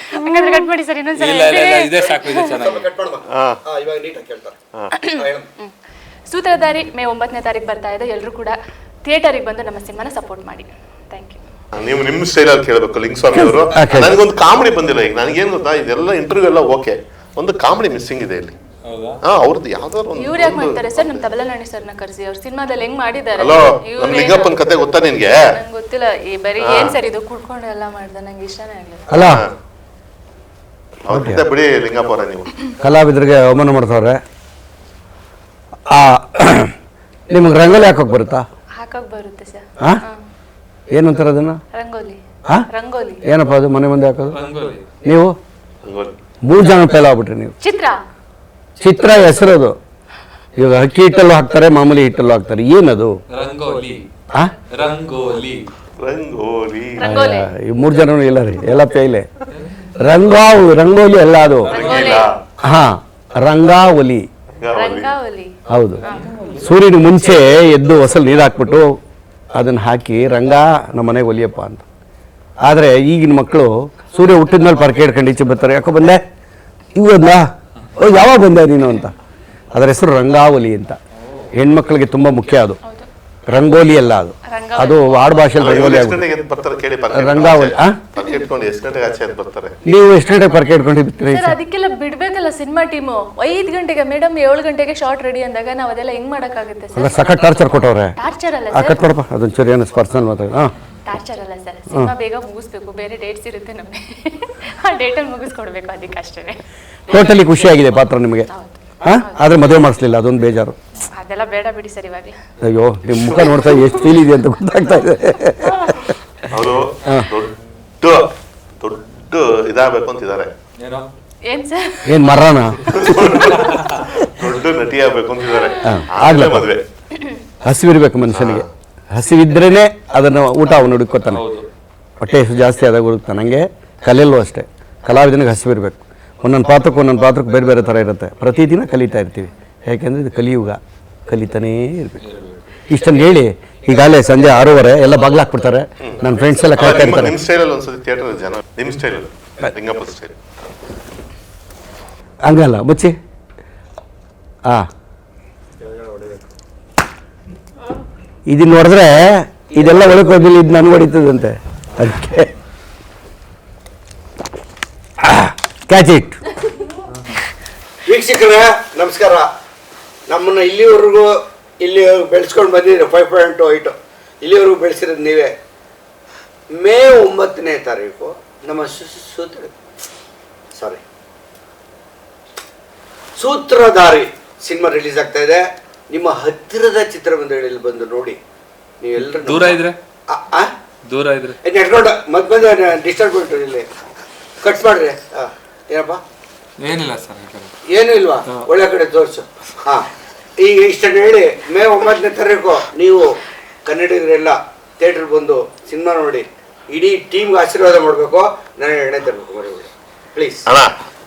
ಹಂಗಾದ್ರೆ ಕಟ್ ಮಾಡಿ ಸರ್, ಇನ್ನೊಂದ್ಸಲ ಇಲ್ಲ ಇದೇ ಸಾಕು, ಇದೆ ಚೆನ್ನಾಗಿ. ಕಟ್ ಮಾಡುವ. ಇವಾಗ ನೀಟಾಗಿ ಕೇಳ್ತಾರೆ. ಸೂತ್ರಧಾರಿ ಮೇ 9ನೇ ತಾರೀಕು ಬರ್ತಾ ಇದೆ. ಎಲ್ಲರೂ ಕೂಡ ಥಿಯೇಟರಿಗೆ ಬಂದು ನಮ್ಮ ಸಿನಿಮಾನ ಸಪೋರ್ಟ್ ಮಾಡಿ. Thank you. ನೀವು ನಿಮ್ಮ ಸ್ಟೈಲಲ್ಲಿ ಕೇಳಬೇಕು ಲಿಂಗಸ್ವಾಮಿ ಅವರು. ನನಗೊಂದು ಕಾಮಿಡಿ ಬಂದಿಲ್ಲ. ಈಗ ನನಗೇನು ಗೊತ್ತಾ, ಇದೆಲ್ಲ ಇಂಟರ್ವ್ಯೂ ಎಲ್ಲ ಓಕೆ, ಒಂದು ಕಾಮಿಡಿ ಮಿಸ್ಸಿಂಗ್ ಇದೆ ಇಲ್ಲಿ. ಅವ್ರದ್ದು ಯಾವ್ದಾದ್ರು ಒಂದು. ಇವ್ರು ಯಾಕೆ ಮಾಡ್ತಾರೆ ಸರ್? ನಮ್ಮ ತಬಲನಾಣಿ ಸರ್ನ ಕರೆಸಿ, ಅವ್ರ ಸಿನಿಮಾದಲ್ಲಿ ಹೆಂಗ್ ಮಾಡಿದ್ದಾರೆ. ಹಲೋ, ನಮ್ಮ ಲಿಂಗಪ್ಪನ ಕತೆ ಗೊತ್ತಾ ನಿನ್ಗೆ? ನಂಗೆ ಗೊತ್ತಿಲ್ಲ. ಈ ಬರೀ ಏನ್ ಸರ್ ಇದು ಕುಡ್ಕೊಂಡು ಎಲ್ಲ ಮಾಡ್ದೆ, ನಂಗೆ ಇಷ್ಟನೇ ಆಗ್ಲಿಲ್ಲ. ಅಲ್ಲ, ಅವ್ರ ಬಿಡಿ ಲಿಂಗಪ್ಪ ಅವರೇ, ನೀವು ಕಲಾವಿದರಿಗೆ ಅವಮಾನ ಮಾಡ್ತಾವ್ರೆ. ನಿಮ್ಗೆ ರಂಗೋಲಿ ಹಾಕೋಕೆ ಬರುತ್ತಾ? ಹಾಕಕ್ ಬರುತ್ತೆ ಸರ್. ಹಾಂ, ಏನಂತಾರೆ ಅದನ್ನ? ರಂಗೋಲಿ. ಹಾಂ, ರಂಗೋಲಿ ಏನಪ್ಪ ಅದು ಮನೆ ಮುಂದೆ ಹಾಕೋದು? ರಂಗೋಲಿ. ನೀವು 3 ಜನ ಫೇಲ್ ಆಗ್ಬಿಟ್ರಿ ನೀವು. ಚಿತ್ರ ಹೆಸರದು. ಇವಾಗ ಅಕ್ಕಿ ಹಿಟ್ಟಲ್ಲೂ ಹಾಕ್ತಾರೆ, ಮಾಮೂಲಿ ಹಿಟ್ಟಲ್ಲೂ ಹಾಕ್ತಾರೆ. ಏನದು? ರಂಗೋಲಿ. ಆ? ರಂಗೋಲಿ. ರಂಗೋಲಿ. ಈ 3 ಜನನು ಇಲ್ಲ ರೀ, ಎಲ್ಲ ಪೇಲೆ. ರಂಗೋಲಿ ಅಲ್ಲ ಅದು. ಹಾ, ರಂಗಾವಲಿ. ರಂಗಾವಲಿ. ಹೌದು. ಸೂರ್ಯನ ಮುಂಚೆ ಎದ್ದು ಹೊಸಲು ನೀರು ಹಾಕ್ಬಿಟ್ಟು ಅದನ್ನು ಹಾಕಿ ರಂಗ ನಮ್ಮ ಮನೆಗೆ ಒಲಿಯಪ್ಪ ಅಂತ. ಆದರೆ ಈಗಿನ ಮಕ್ಕಳು ಸೂರ್ಯ ಹುಟ್ಟಿದ್ಮೇಲೆ ಪರಕೆ ಹಿಡ್ಕೊಂಡು ಈಚೆ ಬರ್ತಾರೆ. ಯಾಕೋ ಬಂದೆ ಇವಲ್ಲ, ಯಾವಾಗ ಬಂದೆ ನೀನು ಅಂತ. ಅದರ ಹೆಸರು ರಂಗಾವಲಿ ಅಂತ. ಹೆಣ್ಮಕ್ಳಿಗೆ ತುಂಬ ಮುಖ್ಯ ಅದು. ರಂಗೋಲಿ ಅಲ್ಲ ಅದು, ಅದು ಆಡು ಭಾಷೆಯಲ್ಲಿ ರಂಗೋಲಿ ಆಗುತ್ತೆ. ರಂಗಾವಲಿ. ನೀವು ಎಷ್ಟು ಗಂಟೆಗೆ ಪರಕೆ ಹಿಡ್ಕೊಂಡಿರ್ತೀರಿ? ಅದಕ್ಕೆಲ್ಲ ಬಿಡ್ಬೇಕಲ್ಲ ಸಿನಿಮಾ ಟೀಮು. 5 ಗಂಟೆಗೆ ಮೇಡಮ್ 7 ಗಂಟೆಗೆ ಶಾರ್ಟ್ ರೆಡಿ ಅಂದಾಗ ನಾವು ಅದೆಲ್ಲ ಹೆಂಗ್ ಮಾಡಕ್ಕಾಗುತ್ತೆ ಸರ್? ಸಖತ್ ಟಾರ್ಚರ್ ಕೊಟ್ಟವ್ರೆ. ಟಾರ್ಚರ್ ಅಲ್ಲ ಕಟ್ ಕೊಡಪ್ಪ ಅದೊಂದು ಚೂರು ಏನು ಪರ್ಸನಲ್ ಮಾತಾಡಿ. ಹಾಂ, ಟಾರ್ಚರ್ ಅಲ್ಲ ಸರ್, ಸಿನಿಮಾ ಬೇಗ ಮುಗಿಸ್ಬೇಕು. ಬೇರೆ ಡೇಟ್ಸ್ ಇರುತ್ತೆ ನಮಗೆ, ಆ ಡೇಟಲ್ಲಿ ಮುಗಿಸ್ಕೊಡ್ಬೇಕು, ಅದಕ್ಕೆ ಅಷ್ಟೇ. ಟೋಟಲಿ ಖುಷಿಯಾಗಿದೆ ಪಾತ್ರ ನಿಮಗೆ. ಹಾಂ, ಆದರೆ ಮದುವೆ ಮಾಡಿಸ್ಲಿಲ್ಲ, ಅದೊಂದು ಬೇಜಾರು. ಅದೆಲ್ಲ ಬೇಡ ಬಿಡಿ ಸರ್ ಇವಾಗಲೇ. ಅಯ್ಯೋ, ನಿಮ್ಮ ಮುಖ ನೋಡ್ತಾ ಎಷ್ಟು ಫೀಲ್ ಇದೆ ಅಂತ ಗೊತ್ತಾಗ್ತಾ ಇದೆ. ಅವರು ದೊಡ್ಡ ಇದಾಗಬೇಕು ಅಂತಿದ್ದಾರೆ. ಏನ್ ಸರ್? ಏನು ಮರ್ರಾನ? ದೊಡ್ಡ ನಟಿ ಆಗ್ಬೇಕು ಅಂತಿದ್ದಾರೆ. ಆಗ್ಲೇ ಮದುವೆ. ಹಸಿವಿರ್ಬೇಕು ಮನುಷ್ಯನಿಗೆ. ಹಸಿವಿದ್ರೇನೆ ಅದನ್ನು ಊಟ ಅವನು ಹುಡುಕೋತಾನೆ. ಹೊಟ್ಟೆ ಜಾಸ್ತಿ ಆದಾಗ ಹುಡುಕ್ತಾನೆ. ಹಂಗೆ ಕಲೆಯಲ್ಲೂ ಅಷ್ಟೇ, ಕಲಾವಿದನಿಗೆ ಹಸಿವಿರ್ಬೇಕು. ಒಂದೊಂದು ಪಾತ್ರಕ್ಕೆ ಬೇರೆ ಬೇರೆ ಥರ ಇರುತ್ತೆ. ಪ್ರತಿದಿನ ಕಲಿತಾ ಇರ್ತೀವಿ, ಯಾಕೆಂದರೆ ಇದು ಕಲಿಯುಗ. ಕಲಿತಾನೇ ಇರಬೇಕು. ಇಷ್ಟನ್ನು ಹೇಳಿ ಈಗಾಗಲೇ ಸಂಜೆ 6:30 ಎಲ್ಲ ಬಾಗ್ಲಾಕ್ಬಿಡ್ತಾರೆ. ನನ್ನ ಫ್ರೆಂಡ್ಸ್ ಎಲ್ಲ ಕಾಯ್ತಾ ಇರ್ತಾರೆ. ನಿಮ್ಮ ಸ್ಟೈಲಲ್ಲಿ ಒಂದ್ಸತಿ ಥಿಯೇಟರ್ ಜನ ನಿಮ್ಮ ಸ್ಟೈಲಲ್ಲಿ ಲಿಂಗಪ್ಪ ಸ್ಟೈಲ್ ಹಂಗಲ್ಲ ಮುಚ್ಚಿ. ಇದನ್ನ ನೋಡಿದ್ರೆ ಇದೆಲ್ಲ ಒಳಗೆ ಹೋಗಿಲ್ಲ, ಇದು ನನಗೆ ಹೊಡಿತದಂತೆ. ಅದಕ್ಕೆ ಕ್ಯಾಚ್ ಇಟ್. ವೀಕ್ಷಕರೇ ನಮಸ್ಕಾರ. ನಮ್ಮನ್ನ ಇಲ್ಲಿ ಬೆಳೆಸ್ಕೊಂಡು ಬಂದಿದ್ದೀರಿ. 5.8 ಇಲ್ಲಿವರೆಗೂ ಬೆಳೆಸಿರೋದು ನೀವೇ. ಮೇ 9ನೇ ತಾರೀಕು ನಮ್ಮ ಸೂತ್ರಧಾರಿ ಸಿನಿಮಾ ರಿಲೀಸ್ ಆಗ್ತಾ ಇದೆ. ನಿಮ್ಮ ಹತ್ತಿರದ ಚಿತ್ರಮಂದಿರಗಳಲ್ಲಿ ಬಂದು ನೋಡಿ. ನೀವೆಲ್ಲರೂ ದೂರ ಇದ್ರೆ ನೆಟ್ಕೊಂಡು ಮತ್ತೆ ಡಿಸ್ಟರ್ಬ್ ಬಿಟ್ಟು ಇಲ್ಲಿ ಕಟ್ ಮಾಡ್ರಿ. ಏನಪ್ಪ? ಏನಿಲ್ಲ ಸರ್, ಏನು ಇಲ್ವಾ? ಒಳ್ಳೆ ಕಡೆ ತೋರಿಸು. ಹಾಂ, ಈಗ ಇಷ್ಟನ್ನು ಹೇಳಿ ಮೇ 9ನೇ ತಾರೀಕು ನೀವು ಕನ್ನಡಿಗರೆಲ್ಲ ಥಿಯೇಟ್ರಿಗೆ ಬಂದು ಸಿನಿಮಾ ನೋಡಿ ಇಡೀ ಟೀಮ್ಗೆ ಆಶೀರ್ವಾದ ಮಾಡಬೇಕು. ನಾನು ಎಣ್ಣೆ ತರಬೇಕು ಮರಿಬೇಡಿ ಪ್ಲೀಸ್. ಅಣ್ಣ,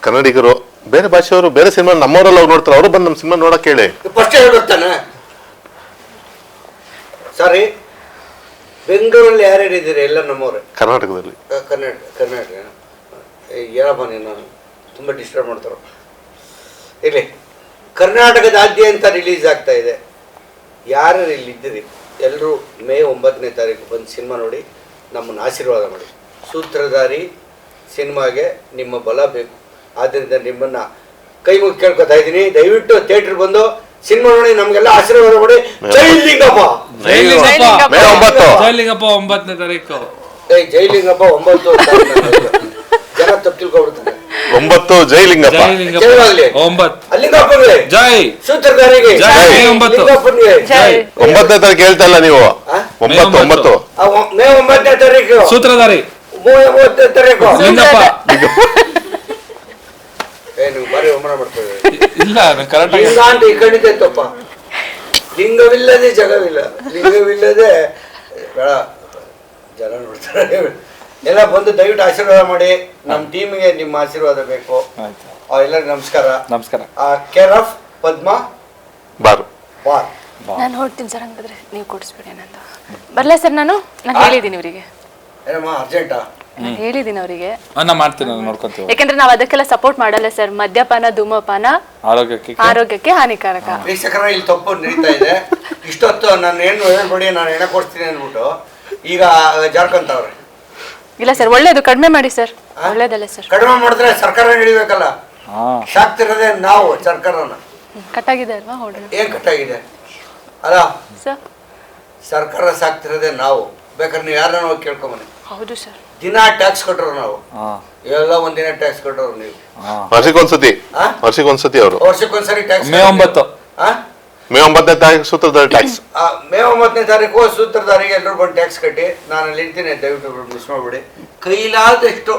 ಕನ್ನಡಿಗರು ಬೇರೆ ಭಾಷೆಯವರು ಬೇರೆ ಸಿನಿಮಾ ನಮ್ಮವರೆಲ್ಲ ಅವ್ರು ನೋಡ್ತಾರೆ. ಅವರು ಬಂದು ನಮ್ಮ ಸಿನಿಮಾ ನೋಡಕ್ಕೆ ಹೇಳಿ. ಫಸ್ಟ್ ಹೇಳ್ಬಿಡ್ತಾನೆ. ಸಾರಿ, ಬೆಂಗಳೂರಲ್ಲಿ ಯಾರ್ಯಾರಿದ್ದೀರಿ? ಎಲ್ಲ ನಮ್ಮವ್ರೆ. ಕರ್ನಾಟಕದಲ್ಲಿ ಕರ್ನಾಟಕ ಏನಪ್ಪ ನೀನು ತುಂಬ ಡಿಸ್ಟರ್ಬ್ ಮಾಡ್ತಾರೋ. ಇರಲಿ, ಕರ್ನಾಟಕದಾದ್ಯಂತ ರಿಲೀಸ್ ಆಗ್ತಾ ಇದೆ. ಯಾರು ಇಲ್ಲಿದ್ದೀರಿ ಎಲ್ಲರೂ ಮೇ 9ನೇ ತಾರೀಕು ಬಂದು ಸಿನಿಮಾ ನೋಡಿ ನಮ್ಮನ್ನು ಆಶೀರ್ವಾದ ಮಾಡಿ. ಸೂತ್ರಧಾರಿ ಸಿನಿಮಾಗೆ ನಿಮ್ಮ ಬಲ ಬೇಕು. ಆದ್ದರಿಂದ ನಿಮ್ಮನ್ನು ಕೈ ಮುಗಿ ಕೇಳ್ಕೊತಾ ಇದ್ದೀನಿ, ದಯವಿಟ್ಟು ಥಿಯೇಟರ್ ಬಂದು ಸಿನಿಮಾ ನೋಡಿ ನಮಗೆಲ್ಲ ಆಶೀರ್ವಾದ ಮಾಡಿ. ಜೈಲಿಂಗಪ್ಪ. ಜೈಲಿಂಗಪ್ಪ 9ನೇ ತಾರೀಕು. ಜೈಲಿಂಗಪ್ಪ 9 ಜನ ತಪ್ಪು ತಿಳ್ಕೊಬಿಡ್ತಾರೆ. 9 ಜೈ ಲಿಂಗಪ್ಪ. ಜೈ ಲಿಂಗಪ್ಪ. ಜಯವಾಗ್ಲಿ. 9 ಅಲ್ಲಿಂಗಪ್ಪನಿಗೆ ಜೈ ಸೂತ್ರಧಾರಿಗೆ ಜೈ. ಮೇ 9. ಲಿಂಗಪ್ಪನಿಗೆ ಜೈ. 9ನೇ ತಾರೀಕು ಹೇಳ್ತಾ ಇಲ್ಲ ನೀವು? ಆ? 9. ಮೇ 9ನೇ ತಾರೀಕು ಸೂತ್ರಧಾರಿ 30ನೇ ತಾರೀಕು ಲಿಂಗಪ್ಪ. ಏನು ಬಾರಿ ಅವಮಾನ ಮಾಡ್ತೇವೆ. ಇಲ್ಲ ಕರೆಕ್ಟ್ ಲಿಂಗ ಅಂತ ಈ ಕಣಿದೆ ತಪ್ಪ. ಲಿಂಗವಿಲ್ಲದೆ ಜಗವಿಲ್ಲ, ಲಿಂಗವಿಲ್ಲದೆ ಬೇಡ ಜನ ನೋಡ್ತಾರೆ. ಎಲ್ಲ ಬಂದು ದಯವಿಟ್ಟು ಆಶೀರ್ವಾದ ಮಾಡಿ. ನಮ್ಮ ಟೀಮಿಗೆ ನಿಮ್ಮ ಆಶೀರ್ವಾದ ಬೇಕು. ಆಯ್ತು. ಎಲ್ಲರಿಗೂ ನಮಸ್ಕಾರ. ನಮಸ್ಕಾರ. Care of Padma bar. Bar. ನಾನು ಹೊಡ್ತೀನಿ ಸರ್, ಹಂಗಾದ್ರೆ ನೀವು ಕೊಡಿಸ್ಬಿಡಿ ನಂದು. ಬರ್ಲಾ ಸರ್? ನಾನು ಹೇಳಿದ್ದೀನಿ ಇವರಿಗೆ, ಏನಮ್ಮ ಅರ್ಜೆಂಟಾ? ನಾನು ಹೇಳಿದ್ದೀನಿ ಅವರಿಗೆ. ನಾ ಮಾಡ್ತೀನಿ, ನಾನು ನೋಡ್ಕೊಂತೀವಿ. ಯಾಕಂದ್ರೆ ನಾವು ಅದಕ್ಕೆಲ್ಲ ಸಪೋರ್ಟ್ ಮಾಡಲ್ಲ ಸರ್. ಮದ್ಯಪಾನ ಧೂಮಪಾನ ಆರೋಗ್ಯಕ್ಕೆ ಹಾನಿಕಾರಕ. ವೀಕ್ಷಕರ ಇಲ್ಲಿ ತಪ್ಪು ನಡೀತಾ ಇದೆ. ಇಷ್ಟೊತ್ತು ನಾನು ಏನು ಹೇಳ್ಬೇಡಿ, ನಾನು ಎಣ್ಣೆ ಕೊಡ್ತೀನಿ ಅಂದ್ಬಿಟ್ಟು ಈಗ ಜಾರ್ಕೊಂತವ್ರೆ. ಇಲ್ಲ ಸರ್, ಒಳ್ಳೇದು, ಕಡಿಮೆ ಮಾಡಿ ಸರ್. ಒಳ್ಳೇದಲ್ಲ ಸರ್. ಕಡಿಮೆ ಮಾಡಿದ್ರೆ ಸರ್ಕಾರ ನಡಿಬೇಕಲ್ಲ. ಸಾಕ್ತಿರೋದೇ ನಾವು ಸರ್ಕಾರನ. ಕಟ್ಟಾಗಿದೆ ಅಲ್ವಾ? ಹೊಡ್ರಿ. ಏನ್ ಕಟ್ಟಾಗಿದೆ ಅಲ್ಲ? ಸರ್ ಸರ್ಕಾರ ಸಾಕ್ತಿರೋದೇ ನಾವು. ಬೇಕಾದ್ರೆ ನೀವು ಯಾರನ್ನ ಹೋಗಿ ಕೇಳ್ಕೊಂಬನ್ನಿ. ಹೌದು ಸರ್. ದಿನ ಟ್ಯಾಕ್ಸ್ ಕಟ್ಟೋರು ನಾವು. ಎಲ್ಲ ಒಂದಿನ ಟ್ಯಾಕ್ಸ್ ಕಟ್ಟೋರು ನೀವು. ವರ್ಷಕ್ಕೊಂದ್ಸತಿ ಆ? ವರ್ಷಕ್ಕೊಂದ್ಸತಿ ಅವರು ವರ್ಷಕ್ಕೊಂದ್ಸರಿ ಟ್ಯಾಕ್ಸ್. ಮೇ 9. ಮೇ 9ನೇ ತಾರೀಕು ಸೂತ್ರಧಾರಿ ಟ್ಯಾಕ್ಸ್. ಮೇ 9ನೇ ತಾರೀಕು ಸೂತ್ರಧಾರಿಗೆ ಎಲ್ಲರೂ ಬಂದು ಟ್ಯಾಕ್ಸ್ ಕಟ್ಟಿ. ನಾನು ಅಲ್ಲಿ ಇರ್ತೀನಿ, ದಯವಿಟ್ಟು ಮಿಸ್ ಮಾಡ್ಬಿಡಿ. ಕೈಲಾದಷ್ಟು